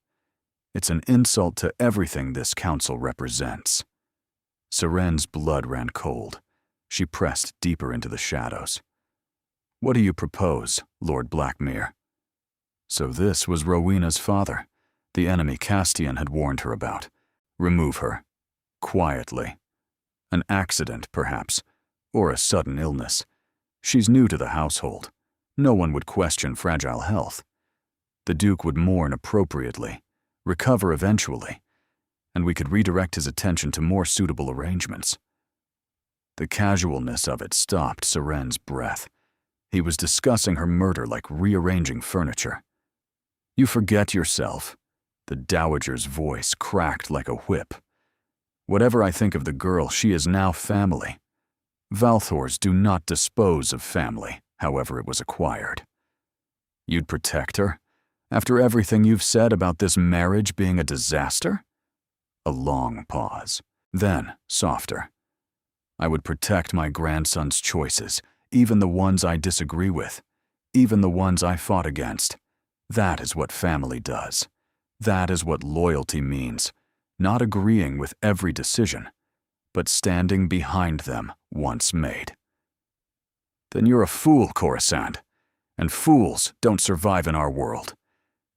It's an insult to everything this council represents. Seren's blood ran cold. She pressed deeper into the shadows. What do you propose, Lord Blackmere? So this was Rowena's father, the enemy Castian had warned her about. Remove her. Quietly. An accident, perhaps, or a sudden illness. She's new to the household. No one would question fragile health. The Duke would mourn appropriately, recover eventually, and we could redirect his attention to more suitable arrangements. The casualness of it stopped Seren's breath. He was discussing her murder like rearranging furniture. You forget yourself. The dowager's voice cracked like a whip. Whatever I think of the girl, she is now family. Valthors do not dispose of family, however it was acquired. You'd protect her? After everything you've said about this marriage being a disaster? A long pause. Then, softer. I would protect my grandson's choices, even the ones I disagree with, even the ones I fought against. That is what family does. That is what loyalty means, not agreeing with every decision, but standing behind them once made. Then you're a fool, Coruscant, and fools don't survive in our world.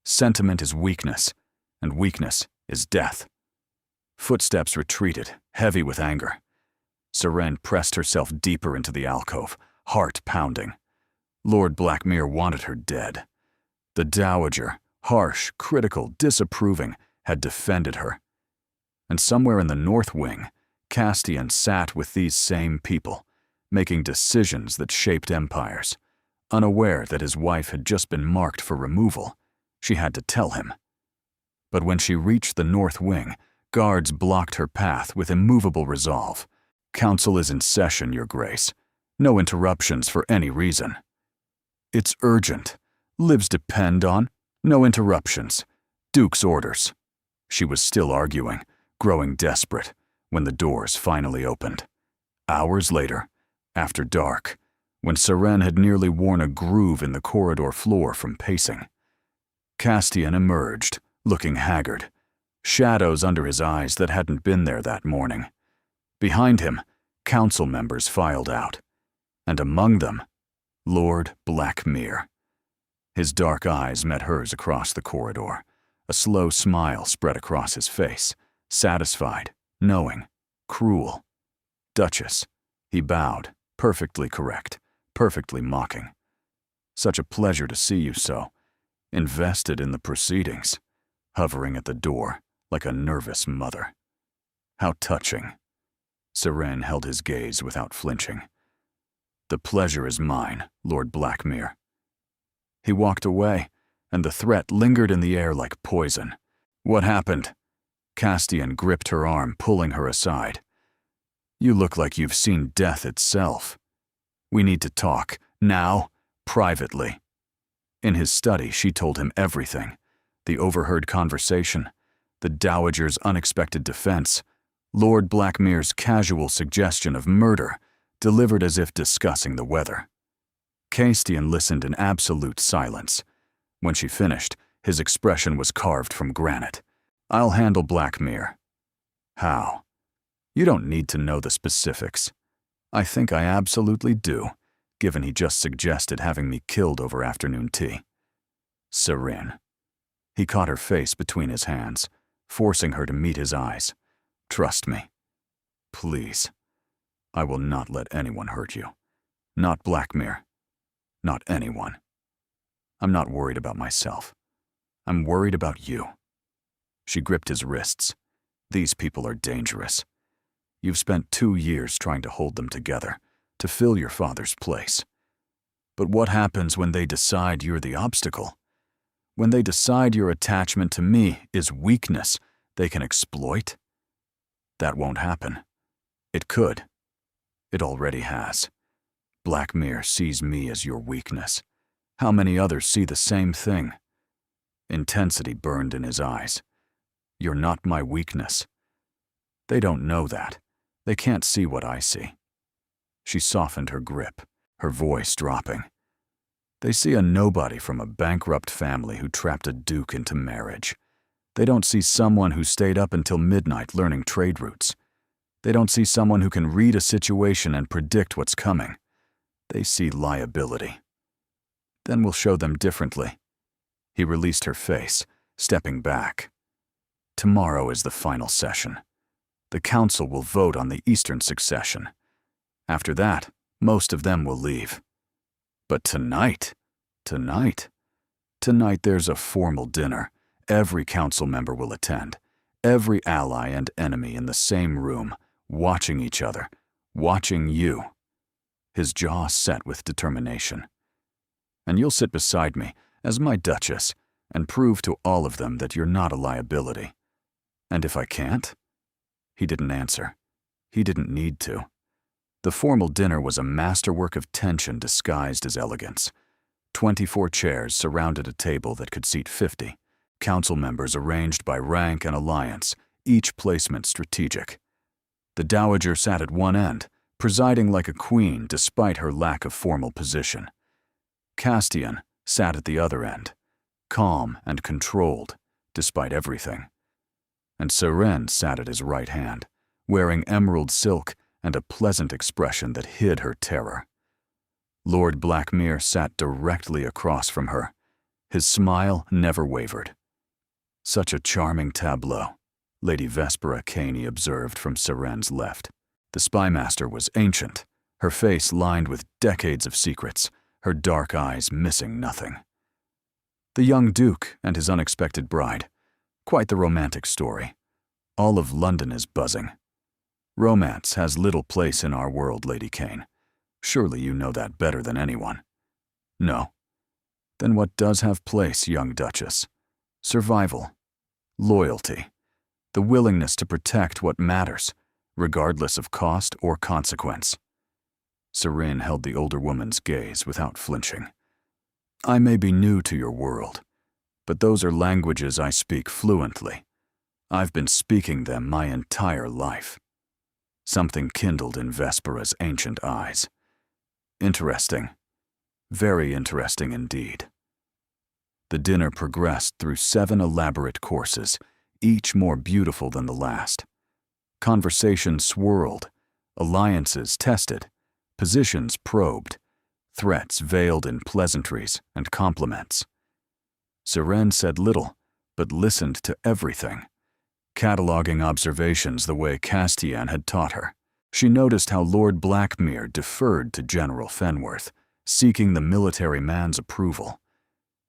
Sentiment is weakness, and weakness is death. Footsteps retreated, heavy with anger. Seren pressed herself deeper into the alcove, heart pounding. Lord Blackmere wanted her dead. The dowager, harsh, critical, disapproving, had defended her. And somewhere in the North Wing, Castian sat with these same people, making decisions that shaped empires. Unaware that his wife had just been marked for removal, she had to tell him. But when she reached the North Wing, guards blocked her path with immovable resolve. Council is in session, Your Grace. No interruptions for any reason. It's urgent. Lives depend on. No interruptions. Duke's orders. She was still arguing, growing desperate, when the doors finally opened. Hours later, after dark, when Seren had nearly worn a groove in the corridor floor from pacing. Castian emerged, looking haggard, shadows under his eyes that hadn't been there that morning. Behind him, council members filed out, and among them, Lord Blackmere. His dark eyes met hers across the corridor. A slow smile spread across his face, satisfied, knowing, cruel. Duchess, he bowed, perfectly correct, perfectly mocking. Such a pleasure to see you so, invested in the proceedings, hovering at the door like a nervous mother. How touching. Seren held his gaze without flinching. The pleasure is mine, Lord Blackmere. He walked away, and the threat lingered in the air like poison. What happened? Castian gripped her arm, pulling her aside. You look like you've seen death itself. We need to talk, now, privately." In his study, she told him everything. The overheard conversation, the Dowager's unexpected defense, Lord Blackmere's casual suggestion of murder, delivered as if discussing the weather. Castian listened in absolute silence. When she finished, his expression was carved from granite. "I'll handle Blackmere." "How?" "You don't need to know the specifics." "I think I absolutely do, given he just suggested having me killed over afternoon tea." "Serene." He caught her face between his hands, forcing her to meet his eyes. "Trust me. Please. I will not let anyone hurt you. Not Blackmere. Not anyone. I'm not worried about myself. I'm worried about you." She gripped his wrists. "These people are dangerous. You've spent 2 years trying to hold them together, to fill your father's place. But what happens when they decide you're the obstacle? When they decide your attachment to me is weakness they can exploit? That won't happen. It could. It already has. Blackmere sees me as your weakness. How many others see the same thing?" Intensity burned in his eyes. "You're not my weakness. They don't know that. They can't see what I see." She softened her grip, her voice dropping. "They see a nobody from a bankrupt family who trapped a duke into marriage. They don't see someone who stayed up until midnight learning trade routes. They don't see someone who can read a situation and predict what's coming. They see liability. Then we'll show them differently." He released her face, stepping back. "Tomorrow is the final session. The council will vote on the Eastern succession. After that, most of them will leave. But tonight there's a formal dinner. Every council member will attend. Every ally and enemy in the same room, watching each other, watching you." His jaw set with determination. "And you'll sit beside me, as my Duchess, and prove to all of them that you're not a liability. And if I can't?" He didn't answer. He didn't need to. The formal dinner was a masterwork of tension disguised as elegance. 24 chairs surrounded a table that could seat 50. Council members arranged by rank and alliance, each placement strategic. The Dowager sat at one end, presiding like a queen despite her lack of formal position. Castian sat at the other end, calm and controlled despite everything. And Serene sat at his right hand, wearing emerald silk and a pleasant expression that hid her terror. Lord Blackmere sat directly across from her. His smile never wavered. "Such a charming tableau," Lady Vespera Caney observed from Serene's left. The spymaster was ancient, her face lined with decades of secrets, her dark eyes missing nothing. The young Duke and his unexpected bride. Quite the romantic story. All of London is buzzing. Romance has little place in our world, Lady Kane. Surely you know that better than anyone. No. Then what does have place, young Duchess? Survival. Loyalty. The willingness to protect what matters, regardless of cost or consequence. Serene held the older woman's gaze without flinching. "I may be new to your world, but those are languages I speak fluently. I've been speaking them my entire life." Something kindled in Vespera's ancient eyes. Interesting. Very interesting indeed. The dinner progressed through 7 elaborate courses, each more beautiful than the last. Conversation swirled, alliances tested, positions probed, threats veiled in pleasantries and compliments. Serene said little, but listened to everything, cataloging observations the way Castian had taught her. She noticed how Lord Blackmere deferred to General Fenworth, seeking the military man's approval.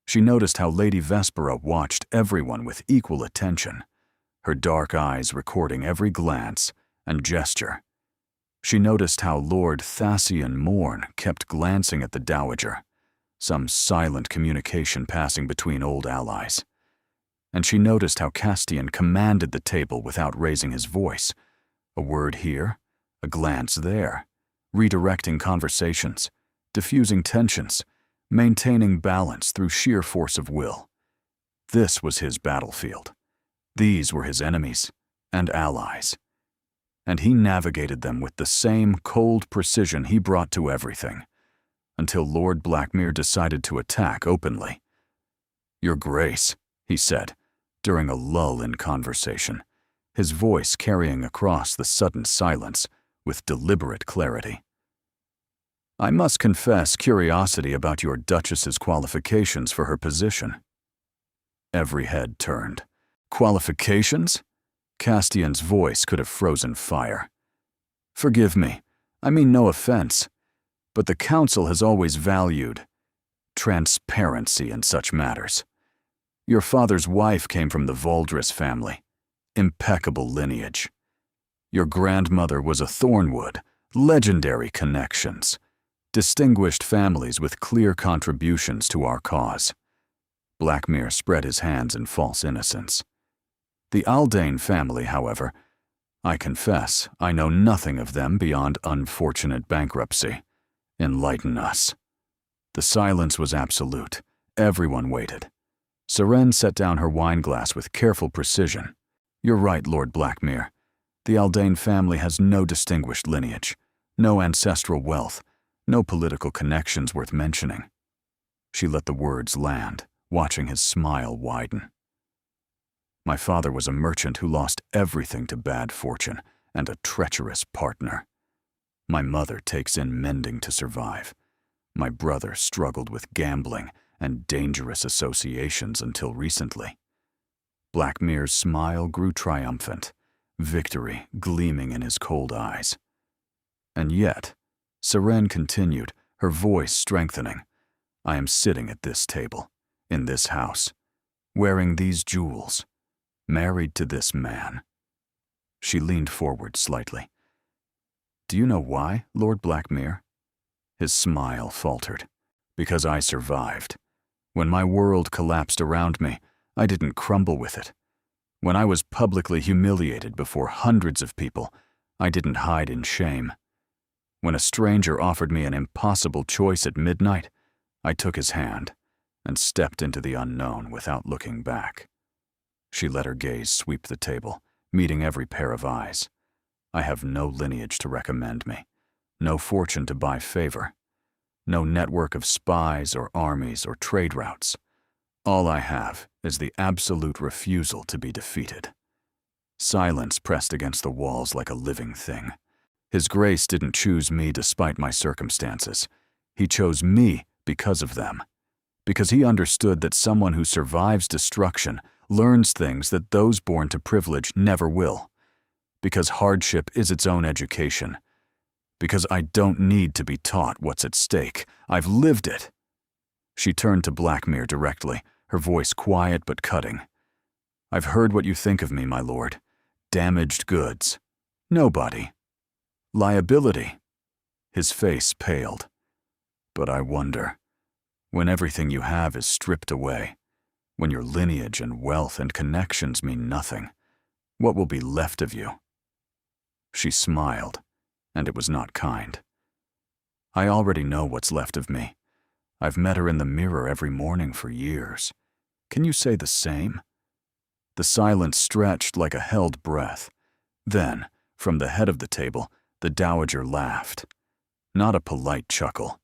She noticed how Lady Vespera watched everyone with equal attention, her dark eyes recording every glance and gesture. She noticed how Lord Thasian Morn kept glancing at the Dowager, some silent communication passing between old allies. And she noticed how Castian commanded the table without raising his voice, a word here, A glance there, redirecting conversations, diffusing tensions, maintaining balance through sheer force of will. This was his battlefield. These were his enemies and allies. And he navigated them with the same cold precision he brought to everything, until Lord Blackmere decided to attack openly. "Your Grace," he said, during a lull in conversation, his voice carrying across the sudden silence with deliberate clarity. "I must confess curiosity about your Duchess's qualifications for her position." Every head turned. Qualifications? Castian's voice could have frozen fire. "Forgive me, I mean no offense, but the Council has always valued transparency in such matters. Your father's wife came from the Valdris family. Impeccable lineage. Your grandmother was a Thornwood, legendary connections. Distinguished families with clear contributions to our cause." Blackmere spread his hands in false innocence. "The Aldane family, however, I confess I know nothing of them beyond unfortunate bankruptcy. Enlighten us." The silence was absolute. Everyone waited. Seren set down her wineglass with careful precision. "You're right, Lord Blackmere. The Aldane family has no distinguished lineage, no ancestral wealth, no political connections worth mentioning." She let the words land, watching his smile widen. "My father was a merchant who lost everything to bad fortune and a treacherous partner. My mother takes in mending to survive. My brother struggled with gambling and dangerous associations until recently." Blackmere's smile grew triumphant, victory gleaming in his cold eyes. "And yet," Seren continued, her voice strengthening, "I am sitting at this table, in this house, wearing these jewels, married to this man." She leaned forward slightly. "Do you know why, Lord Blackmere?" His smile faltered. "Because I survived. When my world collapsed around me, I didn't crumble with it. When I was publicly humiliated before hundreds of people, I didn't hide in shame. When a stranger offered me an impossible choice at midnight, I took his hand and stepped into the unknown without looking back." She let her gaze sweep the table, meeting every pair of eyes. "I have no lineage to recommend me, no fortune to buy favor, no network of spies or armies or trade routes. All I have is the absolute refusal to be defeated." Silence pressed against the walls like a living thing. His Grace didn't choose me despite my circumstances. He chose me because of them. Because he understood that someone who survives destruction learns things that those born to privilege never will. Because hardship is its own education. Because I don't need to be taught what's at stake. I've lived it." She turned to Blackmere directly, her voice quiet but cutting. "I've heard what you think of me, my lord. Damaged goods. Nobody. Liability." His face paled. "But I wonder, when everything you have is stripped away, when your lineage and wealth and connections mean nothing, what will be left of you?" She smiled, and it was not kind. "I already know what's left of me. I've met her in the mirror every morning for years. Can you say the same?" The silence stretched like a held breath. Then, from the head of the table, the Dowager laughed. Not a polite chuckle,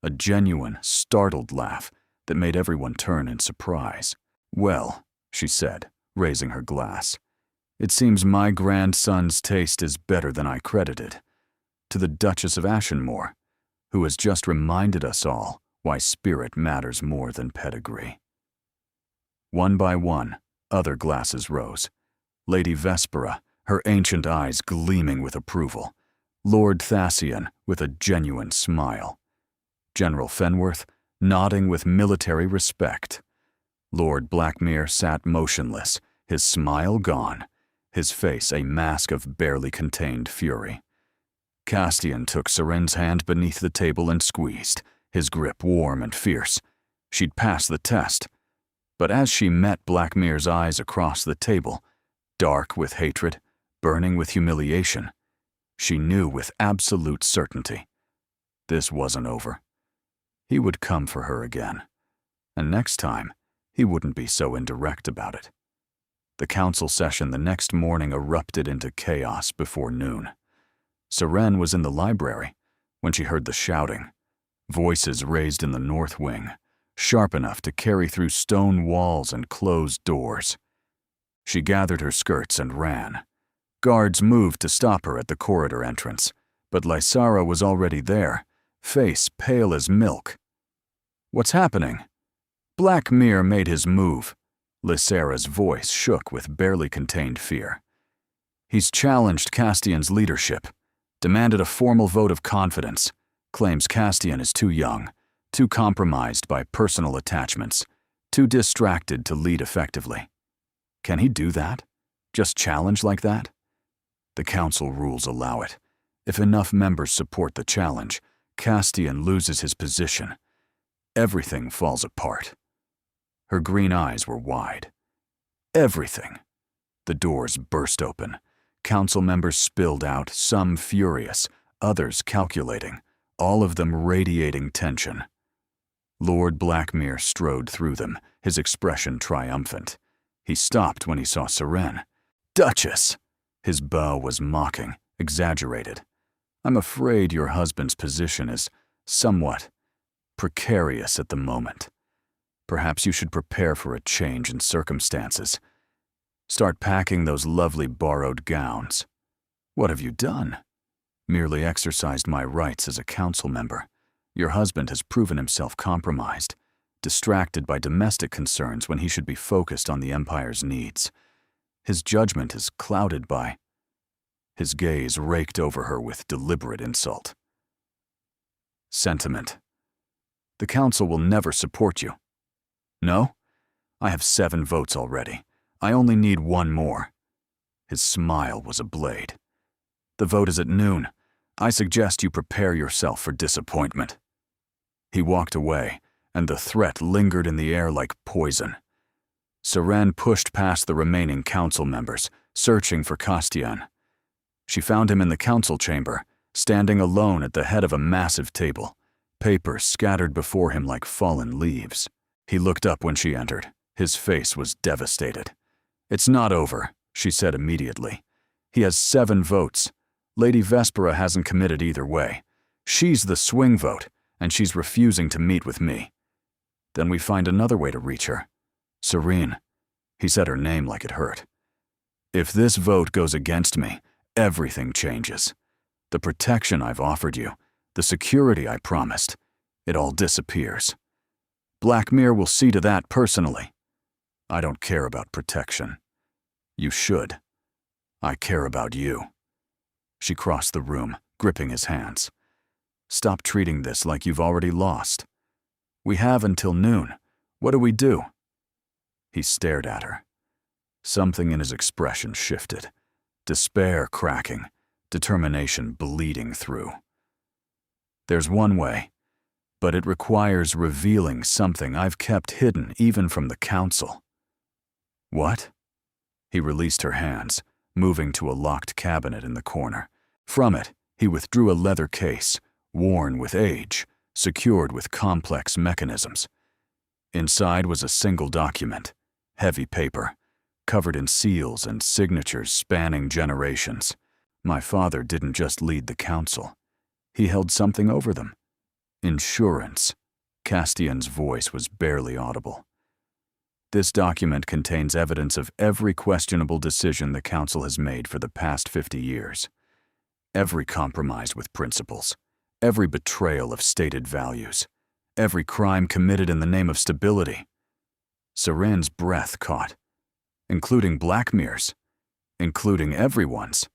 a genuine, startled laugh that made everyone turn in surprise. "Well," she said, raising her glass, "it seems my grandson's taste is better than I credited. To the Duchess of Ashenmore, who has just reminded us all why spirit matters more than pedigree." One by one, other glasses rose. Lady Vespera, her ancient eyes gleaming with approval. Lord Thasian, with a genuine smile. General Fenworth, nodding with military respect. Lord Blackmere sat motionless, his smile gone, his face a mask of barely contained fury. Castian took Seren's hand beneath the table and squeezed, his grip warm and fierce. She'd passed the test. But as she met Blackmere's eyes across the table, dark with hatred, burning with humiliation, She knew with absolute certainty. This wasn't over. He would come for her again, and next time, he wouldn't be so indirect about it. The council session the next morning erupted into chaos before noon. Seren was in the library when she heard the shouting, voices raised in the north wing, sharp enough to carry through stone walls and closed doors. She gathered her skirts and ran. Guards moved to stop her at the corridor entrance, but Lysara was already there, face pale as milk. "What's happening?" Black Mir made his move. Lysara's voice shook with barely contained fear. "He's challenged Castian's leadership, demanded a formal vote of confidence, claims Castian is too young, too compromised by personal attachments, too distracted to lead effectively." Can he do that? Just challenge like that? The council rules allow it. If enough members support the challenge, Castian loses his position. Everything falls apart. Her green eyes were wide. Everything. The doors burst open. Council members spilled out, some furious, others calculating, all of them radiating tension. Lord Blackmere strode through them, his expression triumphant. He stopped when he saw Seren. "Duchess!" His bow was mocking, exaggerated. "I'm afraid your husband's position is somewhat precarious at the moment. Perhaps you should prepare for a change in circumstances. Start packing those lovely borrowed gowns." "What have you done?" "Merely exercised my rights as a council member. Your husband has proven himself compromised, distracted by domestic concerns when he should be focused on the Empire's needs. His judgment is clouded by—" His gaze raked over her with deliberate insult. "Sentiment. The council will never support you." "No? I have 7 votes already. I only need 1 more." His smile was a blade. "The vote is at noon. I suggest you prepare yourself for disappointment." He walked away, and the threat lingered in the air like poison. Seren pushed past the remaining council members, searching for Castian. She found him in the council chamber, standing alone at the head of a massive table, papers scattered before him like fallen leaves. He looked up when she entered. His face was devastated. "It's not over," she said immediately. "He has 7 votes. Lady Vespera hasn't committed either way. She's the swing vote, and she's refusing to meet with me. Then we find another way to reach her. Serene." He said her name like it hurt. "If this vote goes against me, everything changes. The protection I've offered you, the security I promised, it all disappears. Blackmere will see to that personally. I don't care about protection. You should. I care about you." She crossed the room, gripping his hands. "Stop treating this like you've already lost. We have until noon. What do we do?" He stared at her. Something in his expression shifted. Despair cracking, determination bleeding through. "There's one way, but it requires revealing something I've kept hidden even from the council." "What?" He released her hands, moving to a locked cabinet in the corner. From it, he withdrew a leather case, worn with age, secured with complex mechanisms. Inside was a single document, heavy paper, covered in seals and signatures spanning generations. My father didn't just lead the council. He held something over them. Insurance. Castian's voice was barely audible. "This document contains evidence of every questionable decision the council has made for the past 50 years. Every compromise with principles, every betrayal of stated values, every crime committed in the name of stability." Seren's breath caught. "Including Blackmere's, including everyone's.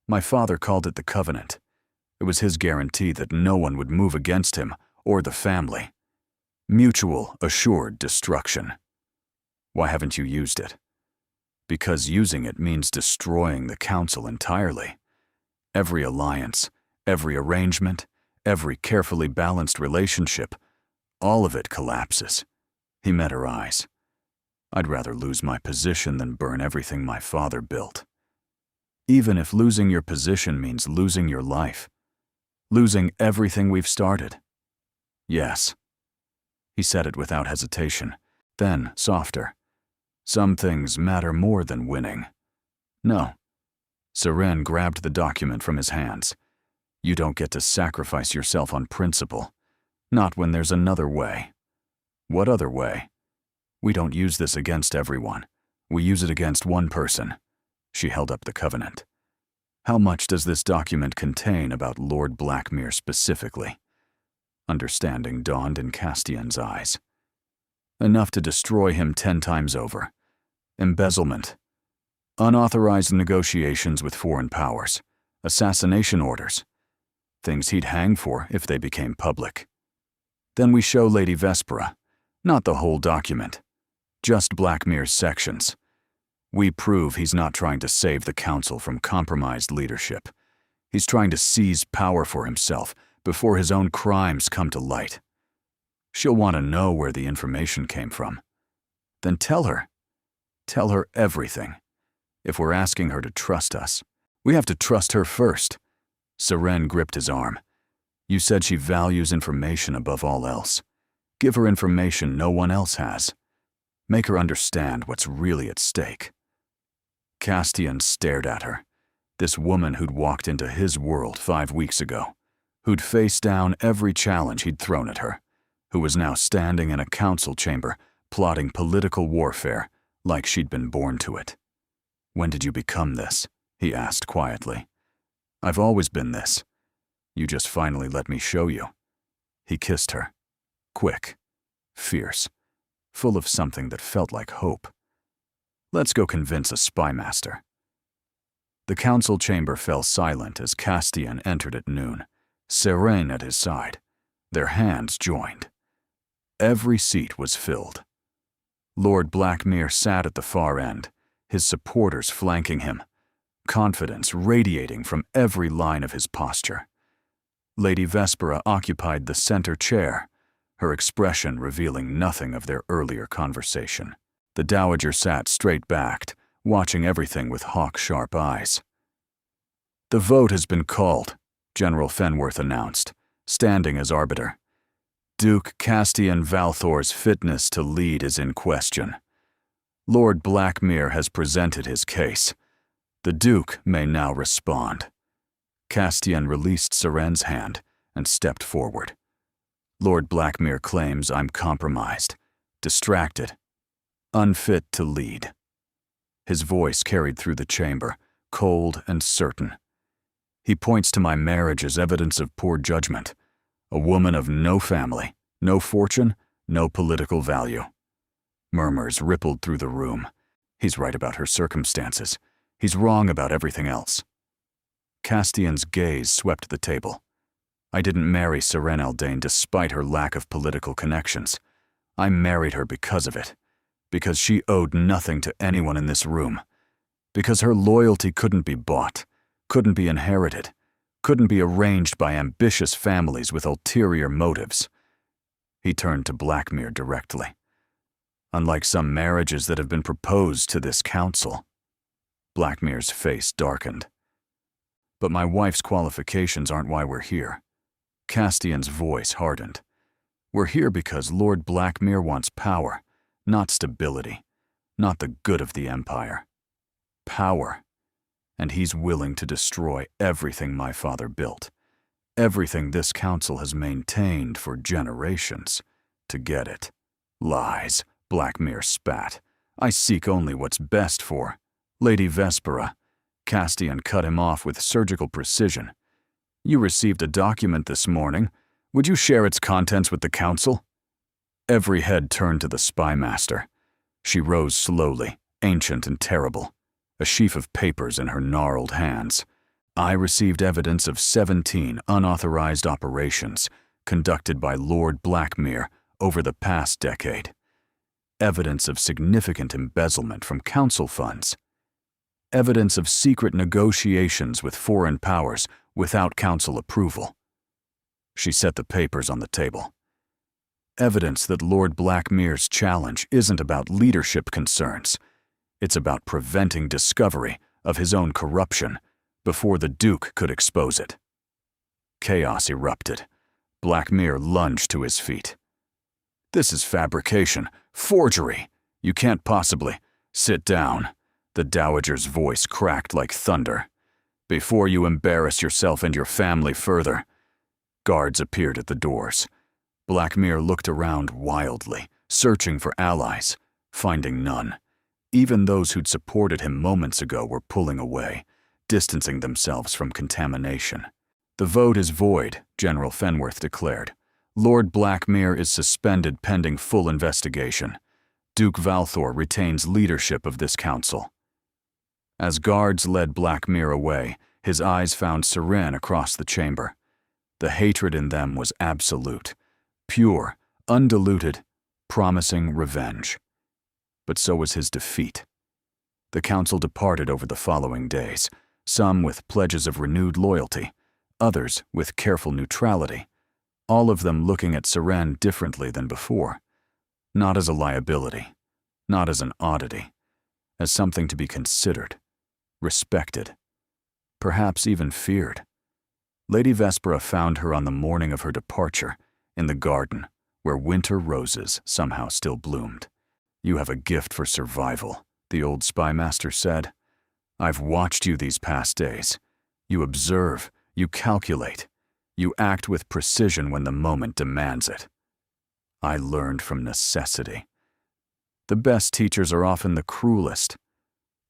My father called it the Covenant. It was his guarantee that no one would move against him or the family. Mutual, assured destruction. Why haven't you used it?" "Because using it means destroying the council entirely. Every alliance, every arrangement, every carefully balanced relationship, all of it collapses." He met her eyes. "I'd rather lose my position than burn everything my father built." Even if losing your position means losing your life. Losing everything we've started. Yes. He said it without hesitation. Then, softer. Some things matter more than winning. No. Seren grabbed the document from his hands. You don't get to sacrifice yourself on principle. Not when there's another way. What other way? We don't use this against everyone. We use it against one person. She held up the covenant. How much does this document contain about Lord Blackmere specifically? Understanding dawned in Castian's eyes. Enough to destroy him 10 times over. Embezzlement. Unauthorized negotiations with foreign powers. Assassination orders. Things he'd hang for if they became public. Then we show Lady Vespera. Not the whole document. Just Blackmere's sections. We prove he's not trying to save the council from compromised leadership. He's trying to seize power for himself before his own crimes come to light. She'll want to know where the information came from. Then tell her. Tell her everything. If we're asking her to trust us, we have to trust her first. Seren gripped his arm. You said she values information above all else. Give her information no one else has. Make her understand what's really at stake. Castian stared at her. This woman who'd walked into his world 5 weeks ago, who'd faced down every challenge he'd thrown at her, who was now standing in a council chamber plotting political warfare like she'd been born to it. When did you become this? He asked quietly. I've always been this. You just finally let me show you. He kissed her. Quick, fierce, full of something that felt like hope. Let's go convince a spy master. The council chamber fell silent as Castian entered at noon, Seren at his side. Their hands joined. Every seat was filled. Lord Blackmere sat at the far end, his supporters flanking him, confidence radiating from every line of his posture. Lady Vespera occupied the center chair, her expression revealing nothing of their earlier conversation. The dowager sat straight-backed, watching everything with hawk-sharp eyes. The vote has been called, General Fenworth announced, standing as arbiter. Duke Castian Valthor's fitness to lead is in question. Lord Blackmere has presented his case. The Duke may now respond. Castian released Seren's hand and stepped forward. Lord Blackmere claims I'm compromised, distracted, unfit to lead. His voice carried through the chamber, cold and certain. He points to my marriage as evidence of poor judgment. A woman of no family, no fortune, no political value. Murmurs rippled through the room. He's right about her circumstances. He's wrong about everything else. Castian's gaze swept the table. I didn't marry Seren Aldane despite her lack of political connections. I married her because of it. Because she owed nothing to anyone in this room. Because her loyalty couldn't be bought, couldn't be inherited, couldn't be arranged by ambitious families with ulterior motives. He turned to Blackmere directly. Unlike some marriages that have been proposed to this council. Blackmere's face darkened. But my wife's qualifications aren't why we're here. Castian's voice hardened. We're here because Lord Blackmere wants power. Not stability, not the good of the Empire. Power. And he's willing to destroy everything my father built, everything this council has maintained for generations, to get it. Lies, Blackmere spat. I seek only what's best for Lady Vespera. Castian cut him off with surgical precision. You received a document this morning. Would you share its contents with the council? Every head turned to the spy master. She rose slowly, ancient and terrible, a sheaf of papers in her gnarled hands. I received evidence of 17 unauthorized operations conducted by Lord Blackmere over the past decade. Evidence of significant embezzlement from council funds. Evidence of secret negotiations with foreign powers without council approval. She set the papers on the table. Evidence that Lord Blackmere's challenge isn't about leadership concerns. It's about preventing discovery of his own corruption, before the Duke could expose it. Chaos erupted. Blackmere lunged to his feet. "This is fabrication, forgery. You can't possibly—" "Sit down." The Dowager's voice cracked like thunder. "Before you embarrass yourself and your family further." Guards appeared at the doors. Blackmere looked around wildly, searching for allies, finding none. Even those who'd supported him moments ago were pulling away, distancing themselves from contamination. "The vote is void," General Fenworth declared. "Lord Blackmere is suspended pending full investigation. Duke Valthor retains leadership of this council." As guards led Blackmere away, his eyes found Seren across the chamber. The hatred in them was absolute, pure, undiluted, promising revenge. But so was his defeat. The council departed over the following days, some with pledges of renewed loyalty, others with careful neutrality, all of them looking at Seren differently than before. Not as a liability, not as an oddity, as something to be considered, respected, perhaps even feared. Lady Vespera found her on the morning of her departure, in the garden, where winter roses somehow still bloomed. "You have a gift for survival," the old spymaster said. "I've watched you these past days. You observe, you calculate, you act with precision when the moment demands it. I learned from necessity. The best teachers are often the cruelest."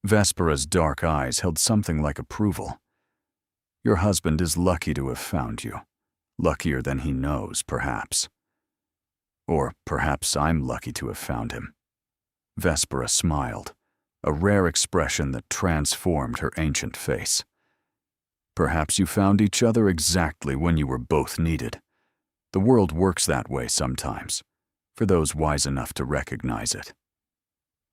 Vespera's dark eyes held something like approval. "Your husband is lucky to have found you. Luckier than he knows, perhaps. Or perhaps I'm lucky to have found him." Vespera smiled, a rare expression that transformed her ancient face. "Perhaps you found each other exactly when you were both needed. The world works that way sometimes, for those wise enough to recognize it."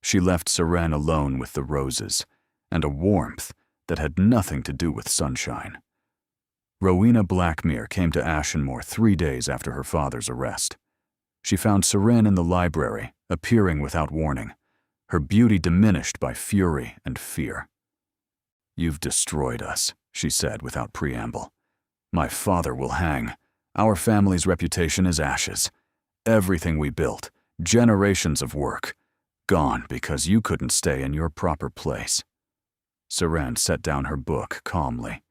She left Seren alone with the roses, and a warmth that had nothing to do with sunshine. Rowena Blackmere came to Ashenmore 3 days after her father's arrest. She found Seren in the library, appearing without warning, her beauty diminished by fury and fear. "You've destroyed us," she said without preamble. "My father will hang. Our family's reputation is ashes. Everything we built, generations of work, gone because you couldn't stay in your proper place." Seren set down her book calmly.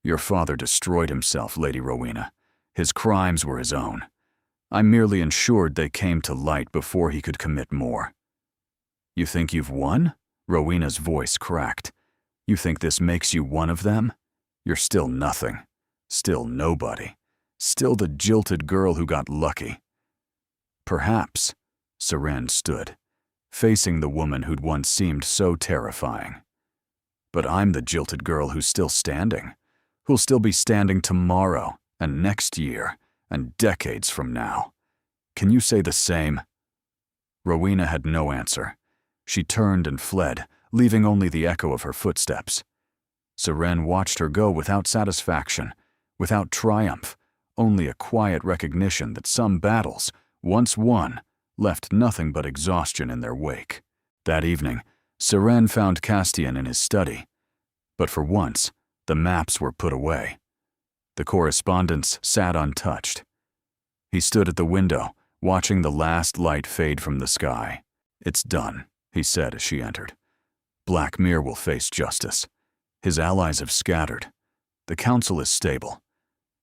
"Your father destroyed himself, Lady Rowena. His crimes were his own. I merely ensured they came to light before he could commit more." "You think you've won?" Rowena's voice cracked. "You think this makes you one of them? You're still nothing. Still nobody. Still the jilted girl who got lucky." "Perhaps." Seren stood, facing the woman who'd once seemed so terrifying. "But I'm the jilted girl who's still standing, who'll still be standing tomorrow, and next year, and decades from now. Can you say the same?" Rowena had no answer. She turned and fled, leaving only the echo of her footsteps. Seren watched her go without satisfaction, without triumph, only a quiet recognition that some battles, once won, left nothing but exhaustion in their wake. That evening, Seren found Castian in his study. But for once, the maps were put away. The correspondence sat untouched. He stood at the window, watching the last light fade from the sky. "It's done," he said as she entered. "Blackmere will face justice. His allies have scattered. The council is stable.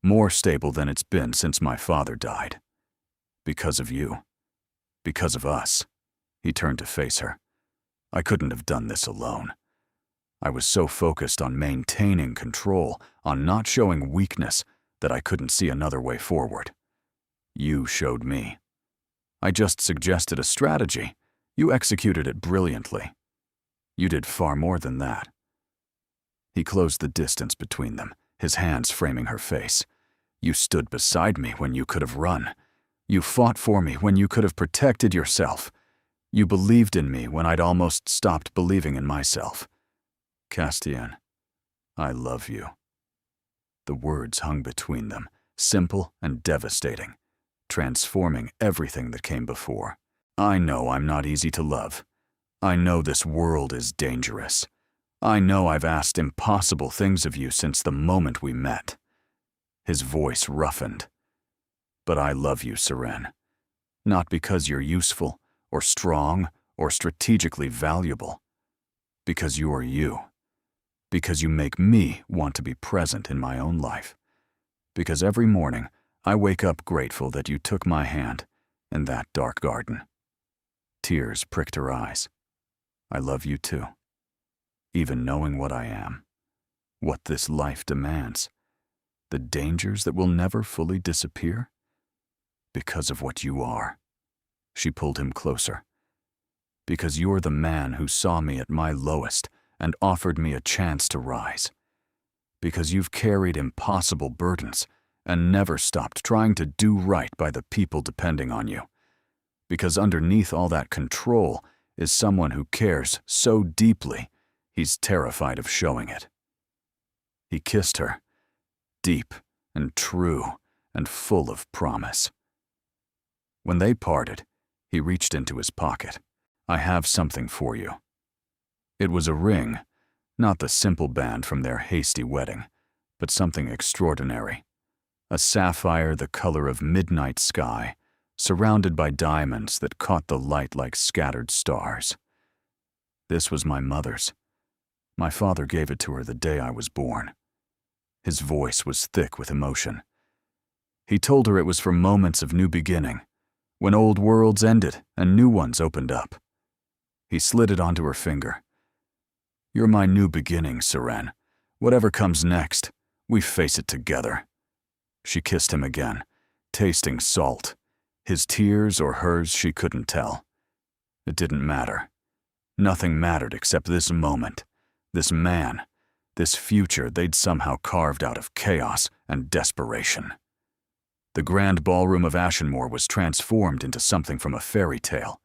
More stable than it's been since my father died. Because of you. Because of us." He turned to face her. "I couldn't have done this alone. I was so focused on maintaining control, on not showing weakness, that I couldn't see another way forward. You showed me. I just suggested a strategy. You executed it brilliantly. You did far more than that." He closed the distance between them, his hands framing her face. "You stood beside me when you could have run. You fought for me when you could have protected yourself. You believed in me when I'd almost stopped believing in myself. Castian, I love you." The words hung between them, simple and devastating, transforming everything that came before. "I know I'm not easy to love. I know this world is dangerous. I know I've asked impossible things of you since the moment we met." His voice roughened. "But I love you, Seren. Not because you're useful, or strong, or strategically valuable. Because you're you. Because you make me want to be present in my own life. Because every morning I wake up grateful that you took my hand in that dark garden." Tears pricked her eyes. "I love you too. Even knowing what I am, what this life demands, the dangers that will never fully disappear, because of what you are." She pulled him closer. "Because you're the man who saw me at my lowest and offered me a chance to rise. Because you've carried impossible burdens and never stopped trying to do right by the people depending on you. Because underneath all that control is someone who cares so deeply, he's terrified of showing it." He kissed her, deep and true and full of promise. When they parted, he reached into his pocket. "I have something for you." It was a ring, not the simple band from their hasty wedding, but something extraordinary. A sapphire the color of midnight sky, surrounded by diamonds that caught the light like scattered stars. "This was my mother's. My father gave it to her the day I was born." His voice was thick with emotion. He told her it was for moments of new beginning, when old worlds ended and new ones opened up. He slid it onto her finger. "You're my new beginning, Seren. Whatever comes next, we face it together." She kissed him again, tasting salt. His tears or hers, she couldn't tell. It didn't matter. Nothing mattered except this moment, this man, this future they'd somehow carved out of chaos and desperation. The grand ballroom of Ashenmore was transformed into something from a fairy tale.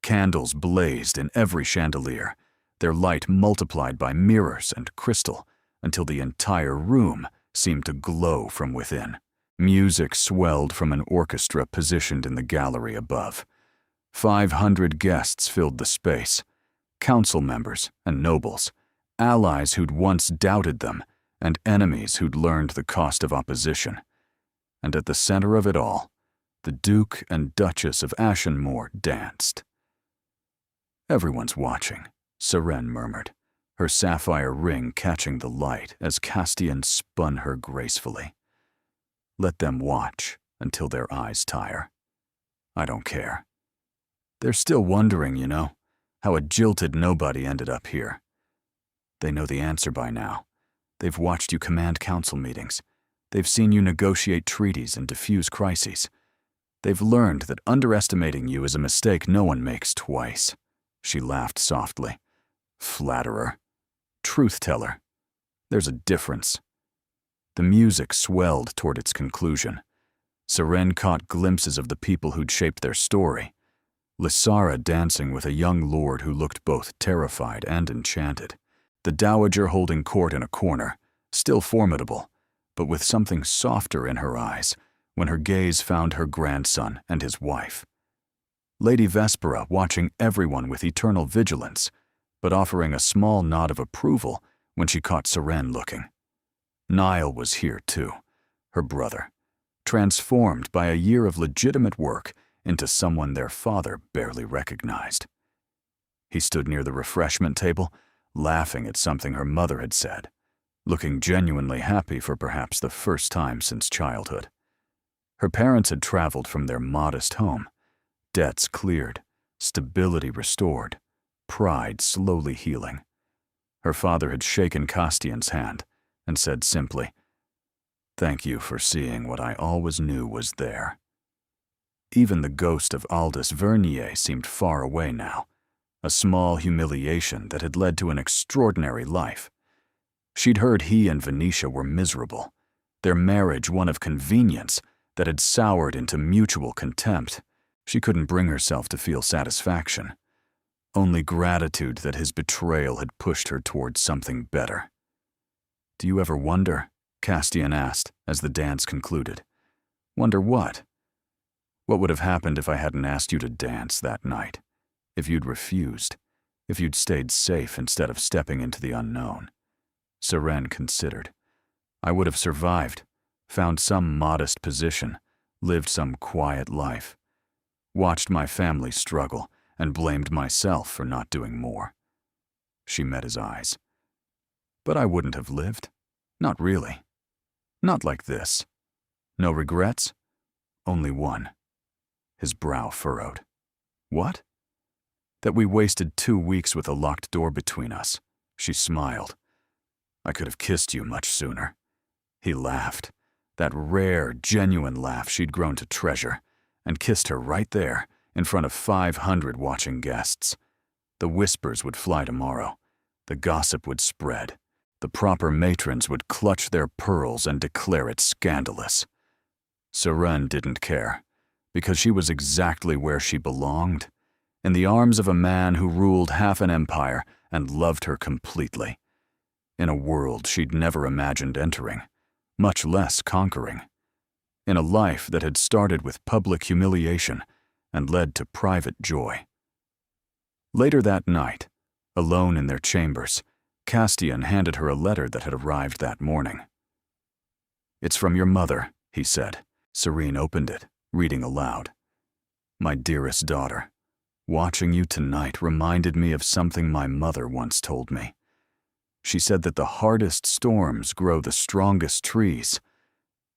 Candles blazed in every chandelier, their light multiplied by mirrors and crystal until the entire room seemed to glow from within. Music swelled from an orchestra positioned in the gallery above. 500 guests filled the space, council members and nobles, allies who'd once doubted them, and enemies who'd learned the cost of opposition. And at the center of it all, the Duke and Duchess of Ashenmore danced. "Everyone's watching," Seren murmured, her sapphire ring catching the light as Castian spun her gracefully. "Let them watch until their eyes tire. I don't care. They're still wondering, you know, how a jilted nobody ended up here. They know the answer by now. They've watched you command council meetings. They've seen you negotiate treaties and diffuse crises. They've learned that underestimating you is a mistake no one makes twice." She laughed softly. "Flatterer. Truth-teller. There's a difference." The music swelled toward its conclusion. Seren caught glimpses of the people who'd shaped their story. Lysara dancing with a young lord who looked both terrified and enchanted. The dowager holding court in a corner, still formidable, but with something softer in her eyes when her gaze found her grandson and his wife. Lady Vespera watching everyone with eternal vigilance, but offering a small nod of approval when she caught Seren looking. Niall was here too, her brother, transformed by a year of legitimate work into someone their father barely recognized. He stood near the refreshment table, laughing at something her mother had said, looking genuinely happy for perhaps the first time since childhood. Her parents had traveled from their modest home, debts cleared, stability restored, pride slowly healing. Her father had shaken Castian's hand and said simply, "Thank you for seeing what I always knew was there." Even the ghost of Aldous Vernier seemed far away now, a small humiliation that had led to an extraordinary life. She'd heard he and Venetia were miserable, their marriage one of convenience that had soured into mutual contempt. She couldn't bring herself to feel satisfaction, only gratitude that his betrayal had pushed her towards something better. "Do you ever wonder?" Castian asked as the dance concluded. "Wonder what?" "What would have happened if I hadn't asked you to dance that night? If you'd refused? If you'd stayed safe instead of stepping into the unknown. Seren considered. I would have survived, found some modest position, lived some quiet life, watched my family struggle, and blamed myself for not doing more. She met his eyes. But I wouldn't have lived. Not really. Not like this. No regrets? Only one. His brow furrowed. What? That we wasted 2 weeks with a locked door between us. She smiled. I could have kissed you much sooner. He laughed, that rare, genuine laugh she'd grown to treasure, and kissed her right there, in front of 500 watching guests. The whispers would fly tomorrow. The gossip would spread. The proper matrons would clutch their pearls and declare it scandalous. Seren didn't care, because she was exactly where she belonged, in the arms of a man who ruled half an empire and loved her completely, in a world she'd never imagined entering, much less conquering, in a life that had started with public humiliation and led to private joy. Later that night, alone in their chambers, Castian handed her a letter that had arrived that morning. "It's from your mother," he said. Serene opened it, reading aloud. "My dearest daughter, watching you tonight reminded me of something my mother once told me. She said that the hardest storms grow the strongest trees.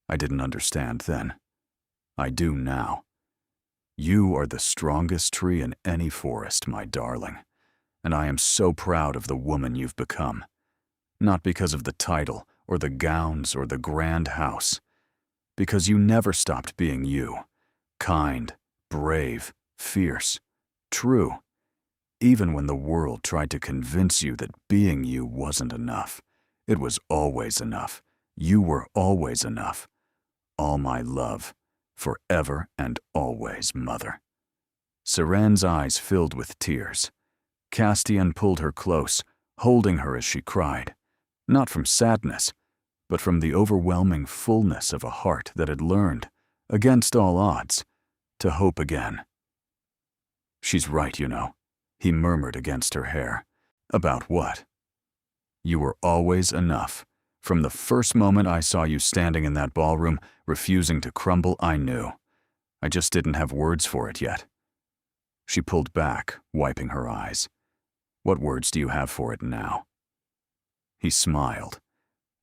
I didn't understand then. I do now. You are the strongest tree in any forest, my darling, and I am so proud of the woman you've become. Not because of the title, or the gowns, or the grand house. Because you never stopped being you. Kind, brave, fierce, true. Even when the world tried to convince you that being you wasn't enough, it was always enough. You were always enough. All my love, forever and always, Mother." Seren's eyes filled with tears. Castian pulled her close, holding her as she cried, not from sadness, but from the overwhelming fullness of a heart that had learned, against all odds, to hope again. "She's right, you know," he murmured against her hair. "About what?" "You were always enough. From the first moment I saw you standing in that ballroom, refusing to crumble, I knew. I just didn't have words for it yet." She pulled back, wiping her eyes. "What words do you have for it now?" He smiled,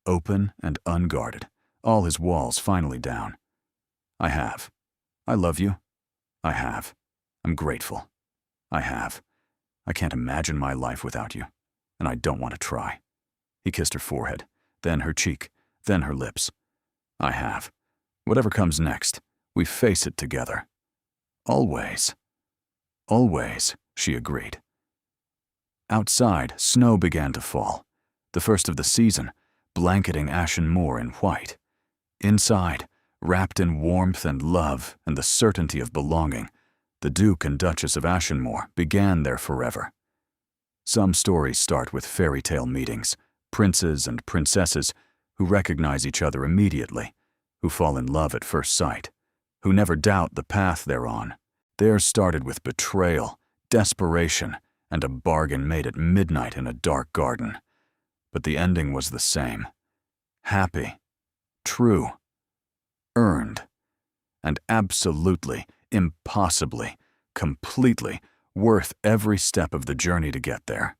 open and unguarded, all his walls finally down. "I have. I love you. I have. I'm grateful. I have. I can't imagine my life without you, and I don't want to try." He kissed her forehead, then her cheek, then her lips. "I have. Whatever comes next, we face it together. Always." "Always," she agreed. Outside, snow began to fall, the first of the season, blanketing Ashen Moor in white. Inside, wrapped in warmth and love and the certainty of belonging, the Duke and Duchess of Ashenmore began their forever. Some stories start with fairy tale meetings, princes and princesses who recognize each other immediately, who fall in love at first sight, who never doubt the path they're on. Theirs started with betrayal, desperation, and a bargain made at midnight in a dark garden. But the ending was the same. Happy, true, earned, and absolutely, impossibly, completely worth every step of the journey to get there.